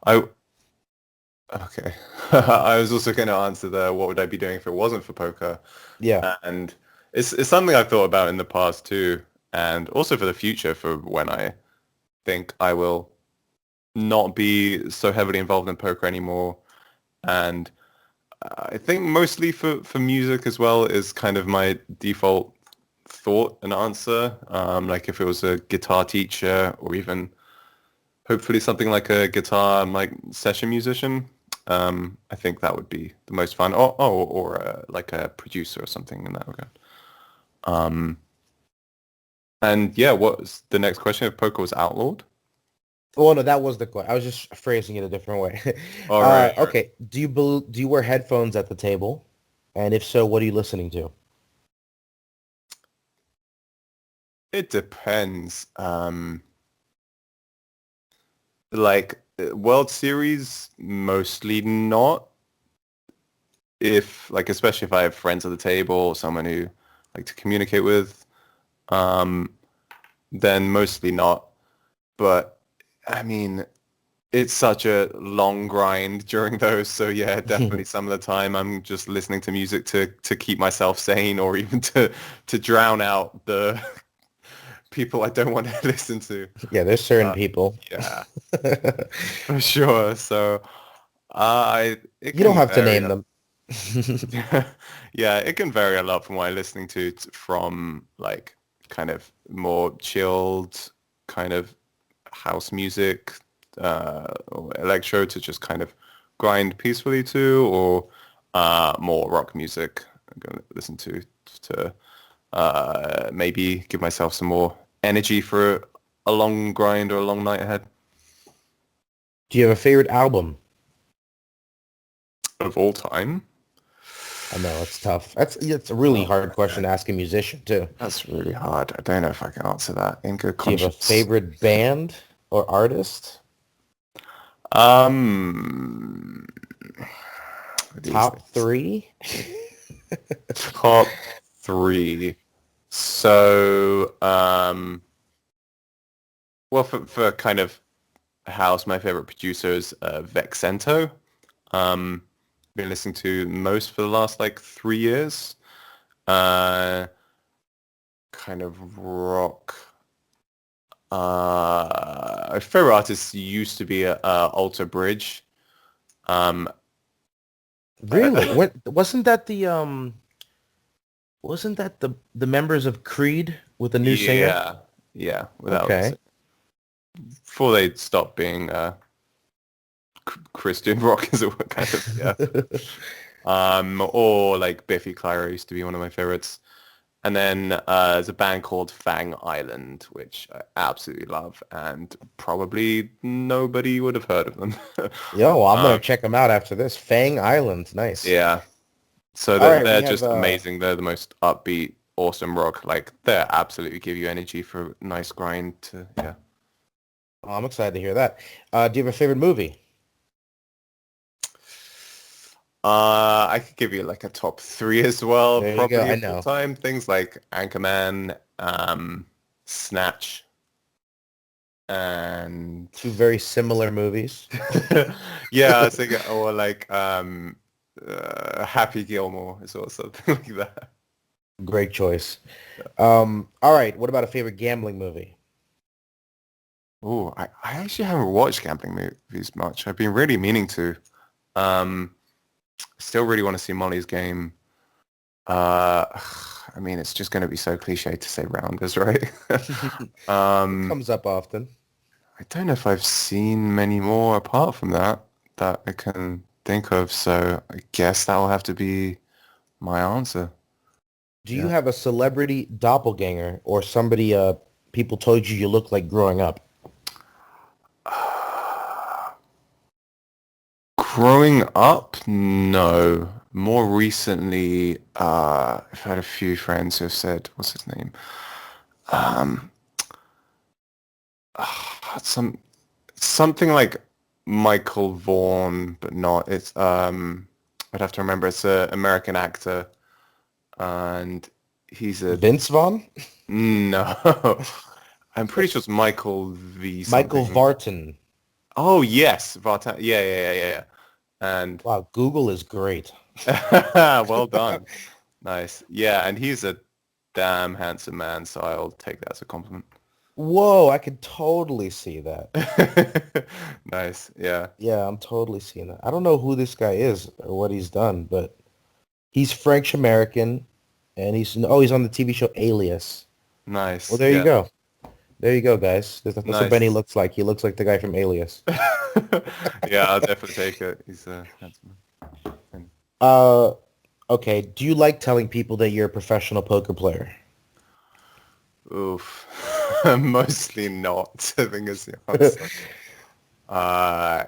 Okay. I was also going to answer what would I be doing if it wasn't for poker? Yeah. And it's something I've thought about in the past too, and also for the future, for when I think I will not be so heavily involved in poker anymore. And I think mostly for music as well is kind of my default thought and answer. Like if it was a guitar teacher or even hopefully something like a guitar like session musician, I think that would be the most fun. Or like a producer or something in that regard. And yeah, what was the next question? If poker was outlawed? Well, no, that was the question. I was just phrasing it a different way. All right. Okay. Do you wear headphones at the table? And if so, what are you listening to? It depends. Like World Series, mostly not. If like, especially if I have friends at the table or someone who like to communicate with, then mostly not. But I mean, it's such a long grind during those. So yeah, definitely some of the time I'm just listening to music to keep myself sane or even to drown out the people I don't want to listen to. Yeah, there's certain people. Yeah, for sure. So it You don't can have to vary name them. yeah, it can vary a lot from what I'm listening to from like kind of more chilled kind of house music or electro to just kind of grind peacefully to, or more rock music I'm going to listen to maybe give myself some more energy for a long grind or a long night ahead. Do you have a favorite album? Of all time? I know it's tough. It's a really hard question to ask a musician too. That's really hard. I don't know if I can answer that in good Do you have a conscience. favorite band or artist? Top three? Top three. So, well, for kind of house, my favorite producer is Vexento. Been listening to most for the last like 3 years. Kind of rock. My favorite artist used to be Alter Bridge. Really? Wasn't that the members of Creed with the new singer? Yeah, without Okay. before they stopped being Christian rock as it were, kind of, yeah. Or like Biffy Clyro used to be one of my favorites. And then there's a band called Fang Island, which I absolutely love, and probably nobody would have heard of them. Yo, I'm gonna check them out after this. Fang Island, nice. Yeah. So All they're, right, they're just amazing. They're the most upbeat, awesome rock. Like, they absolutely give you energy for a nice grind to, yeah. Oh, I'm excited to hear that. Do you have a favorite movie? I could give you like a top three as well. There you Probably go, I of all know. time. Things like Anchorman, Snatch, and Two very similar movies. yeah, I was thinking, or like Happy Gilmore is or something like that. Great choice. All right, what about a favorite gambling movie? Oh, I actually haven't watched gambling movies much. I've been really meaning to. Still really want to see Molly's Game. I mean, it's just going to be so cliche to say Rounders, right? It comes up often. I don't know if I've seen many more apart from that I can think of. So I guess that will have to be my answer. Do you have a celebrity doppelganger or somebody people told you look like growing up? Growing up, no. More recently, I've had a few friends who have said, what's his name? Something like Michael Vaughn, but not. It's I'd have to remember. It's an American actor, and he's a Vince Vaughn? no. I'm pretty sure it's Michael V. Michael something. Vartan. Oh yes, Vartan. Yeah. And Wow, Google is great. well done. Nice. Yeah, and he's a damn handsome man, so I'll take that as a compliment. Whoa, I could totally see that. Nice. Yeah. Yeah, I'm totally seeing that. I don't know who this guy is or what he's done, but he's French American, and he's on the TV show Alias. Well, Nice. there you Yeah. go. There you go, guys. That's what Benny Nice. looks like. He looks like the guy from Alias. Yeah, I'll definitely take it. He's handsome. Uh, okay. Do you like telling people that you're a professional poker player? Oof. Mostly not, I think is the answer.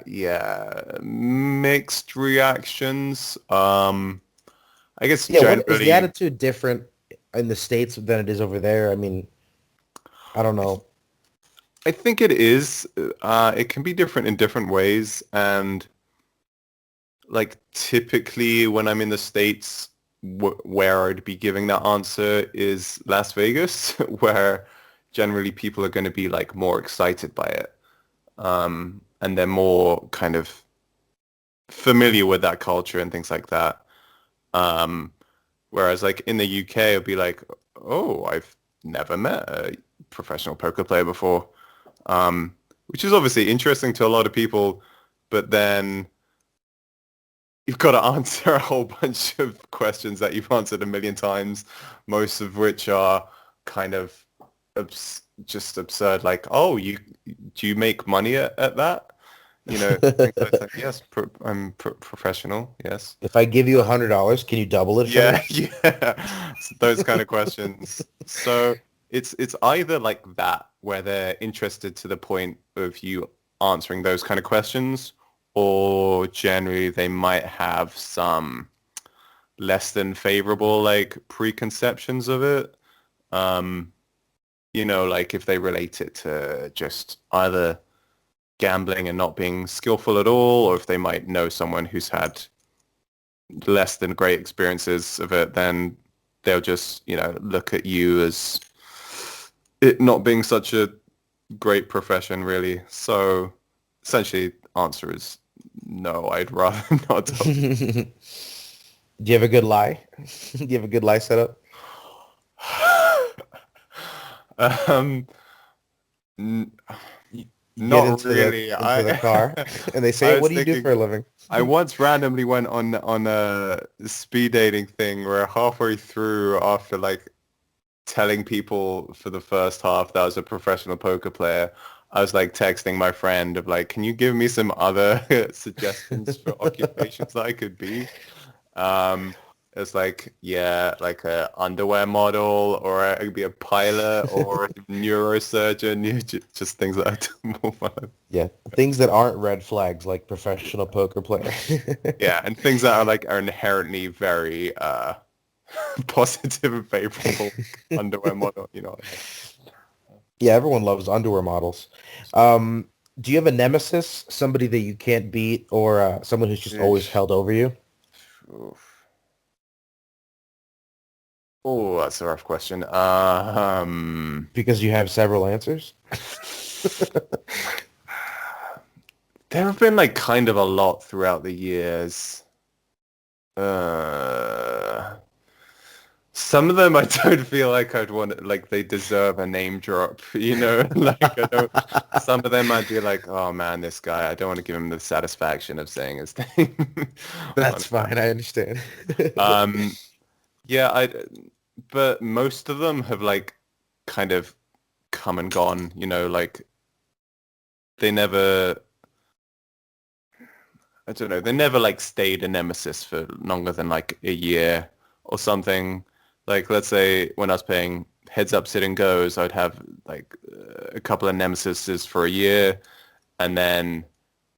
Yeah, mixed reactions. I guess Yeah, what is the generally, attitude different in the States than it is over there? I mean, I don't know. I think it is. It can be different in different ways, and like typically when I'm in the States, where I'd be giving that answer is Las Vegas, where generally people are going to be like more excited by it, and they're more kind of familiar with that culture and things like that. Um, Whereas like in the UK, it'd be like, oh, I've never met a professional poker player before, which is obviously interesting to a lot of people, but then you've got to answer a whole bunch of questions that you've answered a million times, most of which are kind of just absurd. Like, oh, do you make money at that? You know, things like that. Yes, I'm professional. Yes. If I give you $100, can you double it for Yeah, me? yeah. Those kind of questions. So it's either like that, where they're interested to the point of you answering those kind of questions, or generally they might have some less than favorable like preconceptions of it. You know, like if they relate it to just either gambling and not being skillful at all, or if they might know someone who's had less than great experiences of it, then they'll just, you know, look at you as it not being such a great profession, really. So essentially, answer is no. I'd rather not tell. Do you have a good lie? Do you have a good lie set up? um, n- You get Not really. into the car, and they I say, was "What do you do thinking, for a living?" I once randomly went on a speed dating thing where halfway through, after like telling people for the first half that I was a professional poker player, I was like texting my friend of like, can you give me some other suggestions for occupations that I could be? It's like, yeah, like a underwear model, or I could be a pilot or a neurosurgeon, just things that I do more fun. Yeah, things that aren't red flags, like professional poker player. Yeah, and things that are like are inherently very positive and favorable underwear model, you know. Yeah, everyone loves underwear models. Do you have a nemesis, somebody that you can't beat, or someone who's just always Ish. held over you? Oof. Oh, that's a rough question. Because you have several answers? There have been like kind of a lot throughout the years. Some of them I don't feel like I'd want, like they deserve a name drop, you know? Like I don't. Some of them I'd be like, oh man, this guy, I don't want to give him the satisfaction of saying his name. That's fine, I understand. Um, yeah, but most of them have like kind of come and gone, you know, like they never, I don't know, they never like stayed a nemesis for longer than like a year or something. Like let's say when I was playing heads up sit and goes, I'd have like a couple of nemesises for a year, and then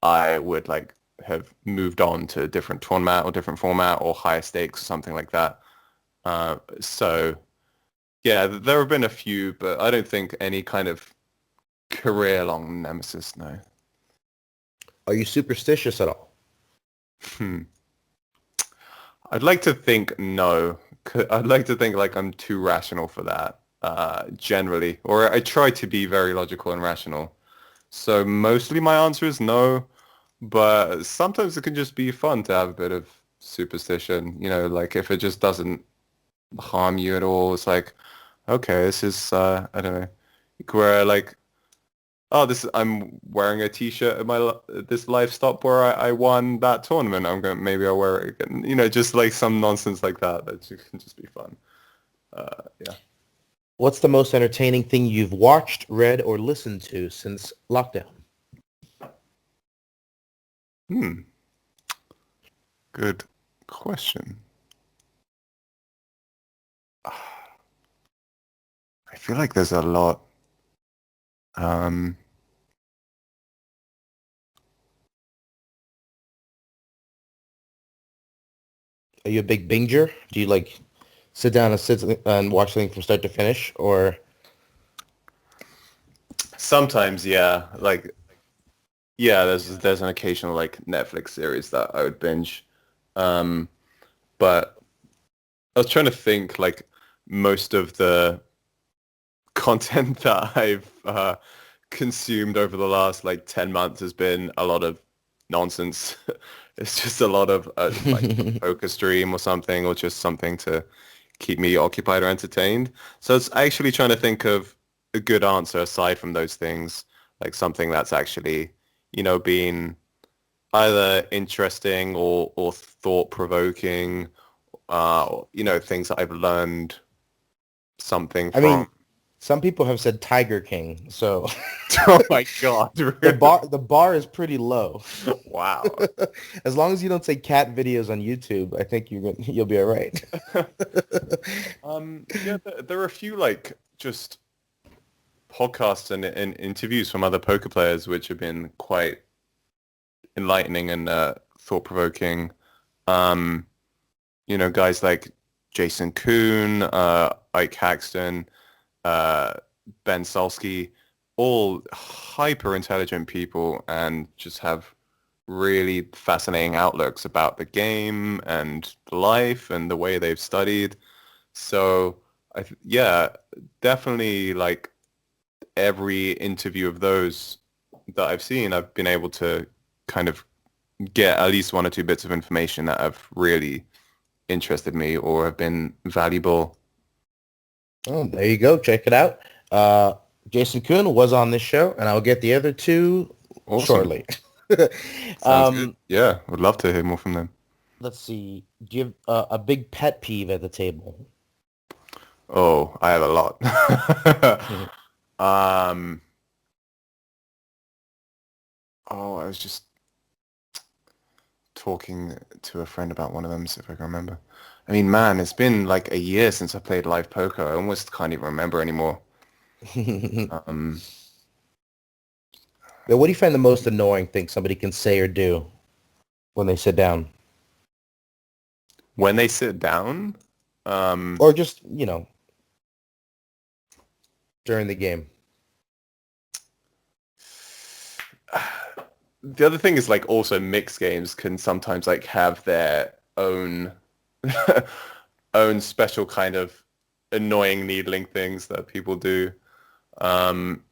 I would like have moved on to a different tournament or different format or higher stakes or something like that. So yeah, there have been a few, but I don't think any kind of career-long nemesis, no. Are you superstitious at all? Hmm. I'd like to think no. I'd like to think like I'm too rational for that, generally. Or I try to be very logical and rational. So mostly my answer is no, but sometimes it can just be fun to have a bit of superstition, you know, like if it just doesn't harm you at all, it's like, okay, this is, I don't know, where like, I'm wearing a T-shirt at this live stop where I won that tournament. Maybe I'll wear it again. Just like some nonsense like that can just be fun. Yeah. What's the most entertaining thing you've watched, read, or listened to since lockdown? Good question. I feel like there's a lot. Are you a big binger? Do you like sit down and watch something from start to finish, or? Sometimes, yeah. Yeah, there's an occasional like Netflix series that I would binge. But I was trying to think like most of the content that I've consumed over the last like 10 months has been a lot of nonsense. It's just a lot of like a poker stream or something, or just something to keep me occupied or entertained. So it's actually trying to think of a good answer aside from those things, like something that's actually, been either interesting or thought-provoking, things that I've learned something from. I mean, some people have said Tiger King, so Oh my God. the bar is pretty low. Wow. As long as you don't say cat videos on YouTube, I think you'll be all right. Yeah, there are a few like just podcasts and interviews from other poker players which have been quite enlightening and thought-provoking. Guys like Jason Kuhn, Ike Haxton, Ben Solsky, all hyper intelligent people and just have really fascinating outlooks about the game and life and the way they've studied. So definitely like every interview of those that I've seen, I've been able to kind of get at least one or two bits of information that have really interested me or have been valuable. Oh, there you go. Check it out. Jason Kuhn was on this show, and I'll get the other two shortly. Sounds good. Yeah, would love to hear more from them. Let's see. Do you have a big pet peeve at the table? Oh, I have a lot. I was just talking to a friend about one of them, see if I can remember. I mean, man, it's been like a year since I played live poker. I almost can't even remember anymore. But what do you find the most annoying thing somebody can say or do when they sit down? When they sit down? Or just, during the game? The other thing is like also mixed games can sometimes like have their own own special kind of annoying needling things that people do. Man.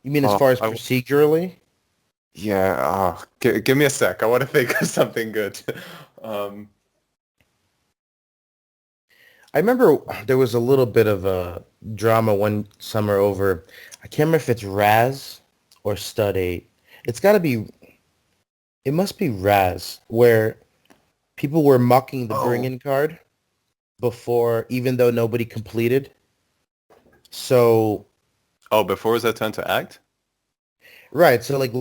You mean as far as procedurally? Yeah. Give me a sec. I want to think of something good. I remember there was a little bit of a drama one summer over, I can't remember if it's Raz or Stud 8. It must be Raz, where people were mocking the bring-in card before, even though nobody completed. So... before is that turn to act? Right, so like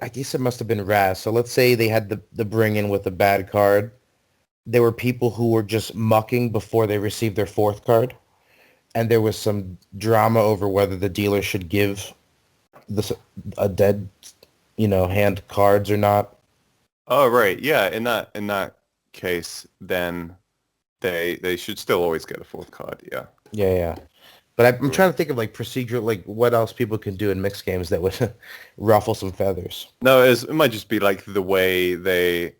I guess it must have been Raz. So let's say they had the bring-in with a bad card. There were people who were just mucking before they received their fourth card. And there was some drama over whether the dealer should give a dead, hand cards or not. Oh, right. Yeah, in that case, then they should still always get a fourth card, yeah. Yeah. But I'm trying to think of like procedure, like what else people can do in mixed games that would ruffle some feathers. No, it might just be like the way they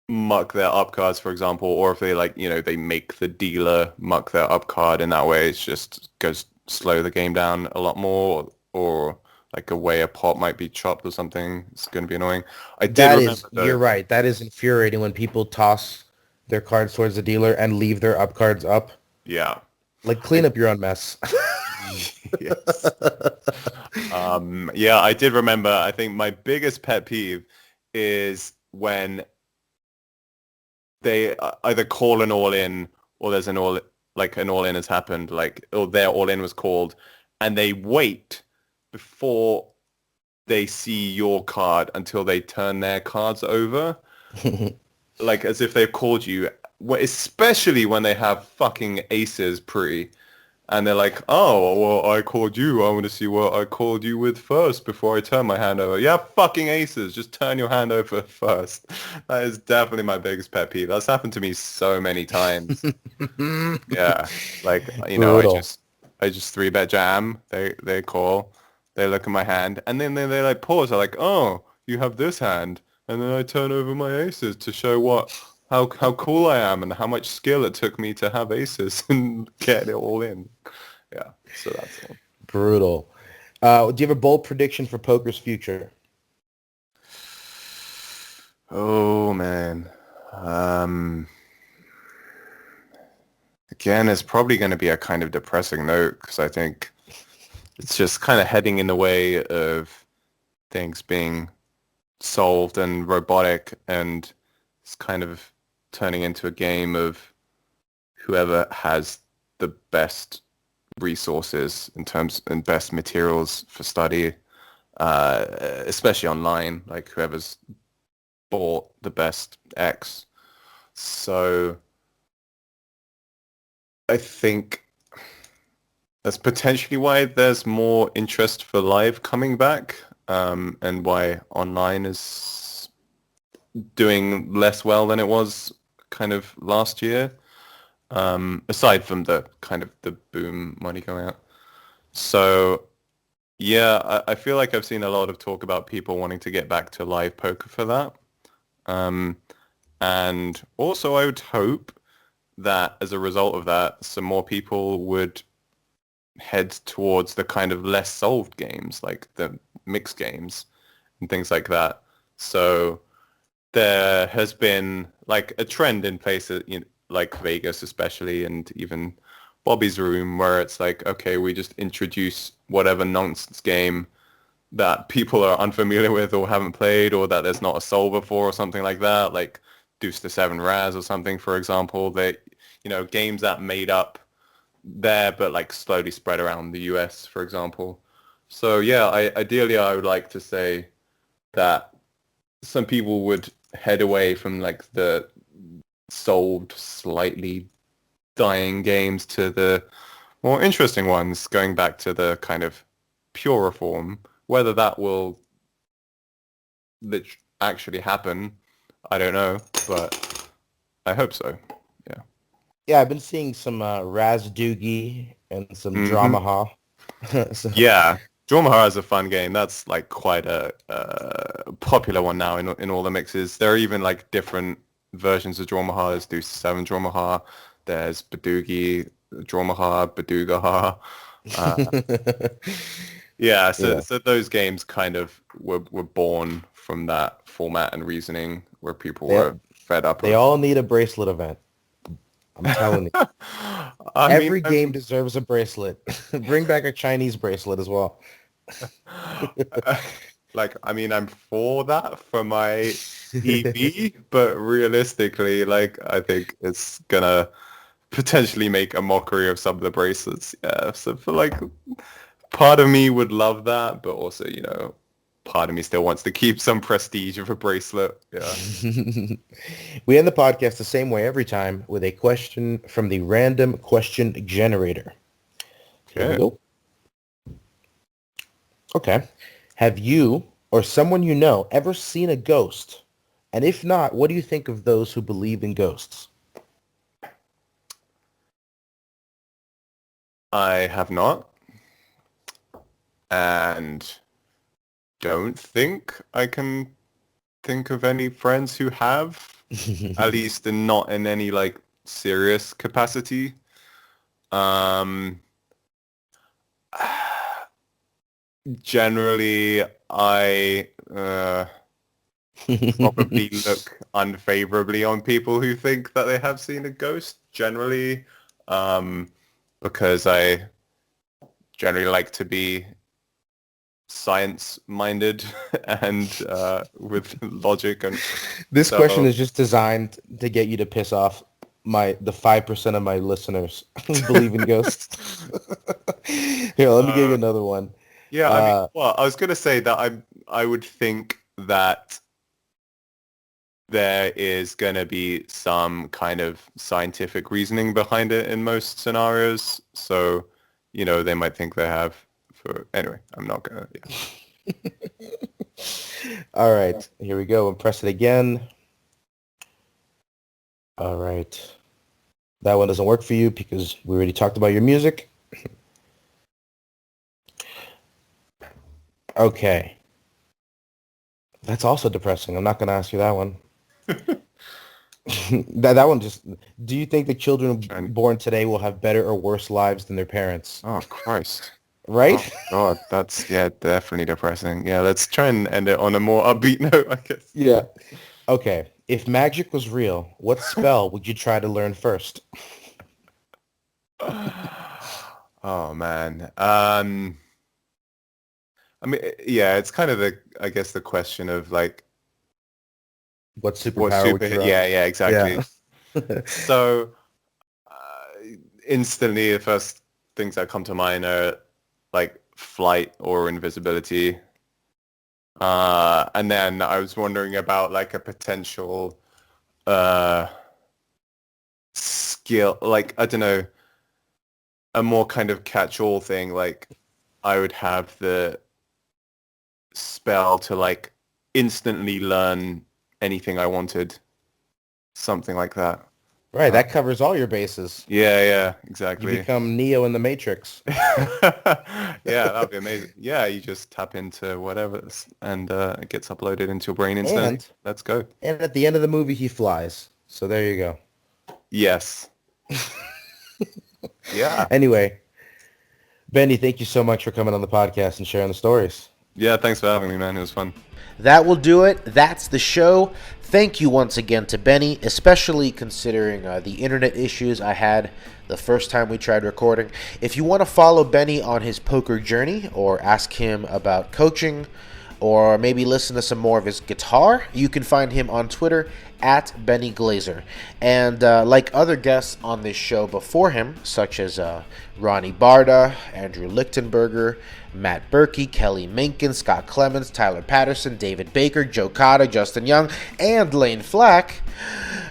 muck their up cards, for example, or if they they make the dealer muck their up card in that way, it just goes slow the game down a lot more, or like a way a pot might be chopped or something. It's going to be annoying. You're right. That is infuriating when people toss their cards towards the dealer and leave their up cards up. Yeah. Like, clean up your own mess. Yes. Yeah, I did remember. I think my biggest pet peeve is when they either call an all-in or there's an all-in has happened, like, or their all-in was called, and they wait before they see your card until they turn their cards over, like as if they've called you, especially when they have fucking aces pre. And they're like, oh, well, I called you. I want to see what I called you with first before I turn my hand over. Yeah, fucking aces. Just turn your hand over first. That is definitely my biggest pet peeve. That's happened to me so many times. Yeah, like, you know, Brutal. I just three bet jam. They call. They look at my hand, and then they like pause. They're like, oh, you have this hand, and then I turn over my aces to show how cool I am and how much skill it took me to have aces and get it all in. Yeah, so that's it. Brutal. Do you have a bold prediction for poker's future? Oh man. Again, it's probably going to be a kind of depressing note because I think it's just kind of heading in the way of things being solved and robotic, and it's kind of turning into a game of whoever has the best resources in terms and best materials for study, especially online, like whoever's bought the best X. So I think that's potentially why there's more interest for live coming back, and why online is doing less well than it was kind of last year, aside from the kind of the boom money going out. So yeah, I feel like I've seen a lot of talk about people wanting to get back to live poker for that. And also I would hope that as a result of that, some more people would head towards the kind of less solved games, like the mixed games and things like that. So there has been like a trend in places, you know, like Vegas especially, and even Bobby's Room, where it's like, okay, we just introduce whatever nonsense game that people are unfamiliar with or haven't played, or that there's not a solver for or something like that, like Deuce to Seven Raz or something, for example. That, you know, games that made up there but like slowly spread around the US, for example. So yeah, ideally I would like to say that some people would head away from like the solved, slightly dying games to the more interesting ones, going back to the kind of purer form. Whether that will actually happen, I don't know, but I hope so. Yeah. Yeah, I've been seeing some Raz Doogie and some Mhm. Dramaha. So, Yeah, Omaha is a fun game. That's like quite a popular one now in all the mixes. There are even like different versions of Omaha. There's Deuce 7 Omaha. There's Badoogie Omaha, Badoogaha. Yeah, so yeah, so those games kind of were born from that format and reasoning where people they were fed up they of. all need a bracelet event. I'm telling you. I mean, Every game deserves a bracelet. Bring back a Chinese bracelet as well. like, I mean, I'm for that for my EV, but realistically, like, I think it's gonna potentially make a mockery of some of the bracelets. Yeah, so for like, part of me would love that, but also, you know, part of me still wants to keep some prestige of a bracelet. Yeah. We end the podcast the same way every time with a question from the random question generator. Here we Okay. go. Okay. Have you or someone you know ever seen a ghost? And if not, what do you think of those who believe in ghosts? I have not, and don't think I can think of any friends who have, at least not in any like serious capacity. Um, generally, I probably look unfavorably on people who think that they have seen a ghost generally, because I generally like to be science-minded and with logic. And This so, question is just designed to get you to piss off the 5% of my listeners who believe in ghosts. Here, let me give you another one. yeah, I mean, well, I was going to say that I would think that there is going to be some kind of scientific reasoning behind it in most scenarios. So, they might think they have. Anyway, I'm not going to. Yeah. All right, here we go. And press it again. All right. That one doesn't work for you because we already talked about your music. Okay. That's also depressing. I'm not going to ask you that one. that one just... Do you think the children born today will have better or worse lives than their parents? Oh, Christ. Right? Oh, God, that's, definitely depressing. Yeah, let's try and end it on a more upbeat note, I guess. Yeah. Okay. If magic was real, what spell would you try to learn first? Oh, man. I mean, yeah, it's kind of the question of like, What superpower would you yeah, exactly. Yeah. So, instantly, the first things that come to mind are like flight or invisibility. And then I was wondering about like a potential skill, like, I don't know, a more kind of catch-all thing. Like I would have the spell to like instantly learn anything I wanted. Something like that. Right, that covers all your bases. Yeah, exactly. You become Neo in the Matrix. Yeah, that'd be amazing. Yeah, you just tap into whatever and it gets uploaded into your brain instantly. And, let's go. And at the end of the movie, he flies. So there you go. Yes. Yeah. Anyway, Benny, thank you so much for coming on the podcast and sharing the stories. Yeah, thanks for having me, man. It was fun. That will do it. That's the show. Thank you once again to Benny, especially considering the internet issues I had the first time we tried recording. If you want to follow Benny on his poker journey or ask him about coaching or maybe listen to some more of his guitar, you can find him on Twitter at Benny Glaser. And like other guests on this show before him, such as Ronnie Barda, Andrew Lichtenberger, Matt Berkey, Kelly Mencken, Scott Clemens, Tyler Patterson, David Baker, Joe Cotta, Justin Young, and Lane Flack,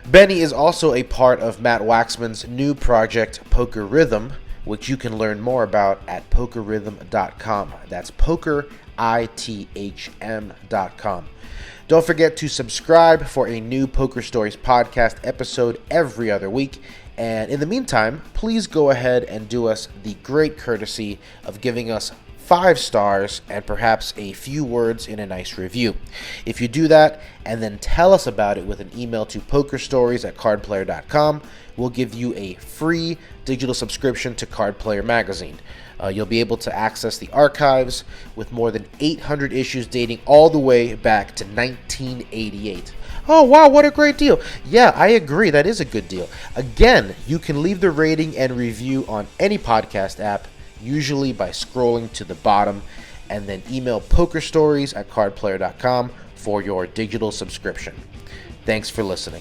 Benny is also a part of Matt Waxman's new project, Poker Rhythm, which you can learn more about at pokerrhythm.com. That's pokerithm.com. Don't forget to subscribe for a new Poker Stories podcast episode every other week. And in the meantime, please go ahead and do us the great courtesy of giving us 5 stars and perhaps a few words in a nice review. If you do that and then tell us about it with an email to pokerstories@cardplayer.com, we'll give you a free digital subscription to Card Player magazine. You'll be able to access the archives with more than 800 issues dating all the way back to 1988. Oh, wow, what a great deal. Yeah, I agree. That is a good deal. Again, you can leave the rating and review on any podcast app, usually by scrolling to the bottom, and then email pokerstories@cardplayer.com for your digital subscription. Thanks for listening.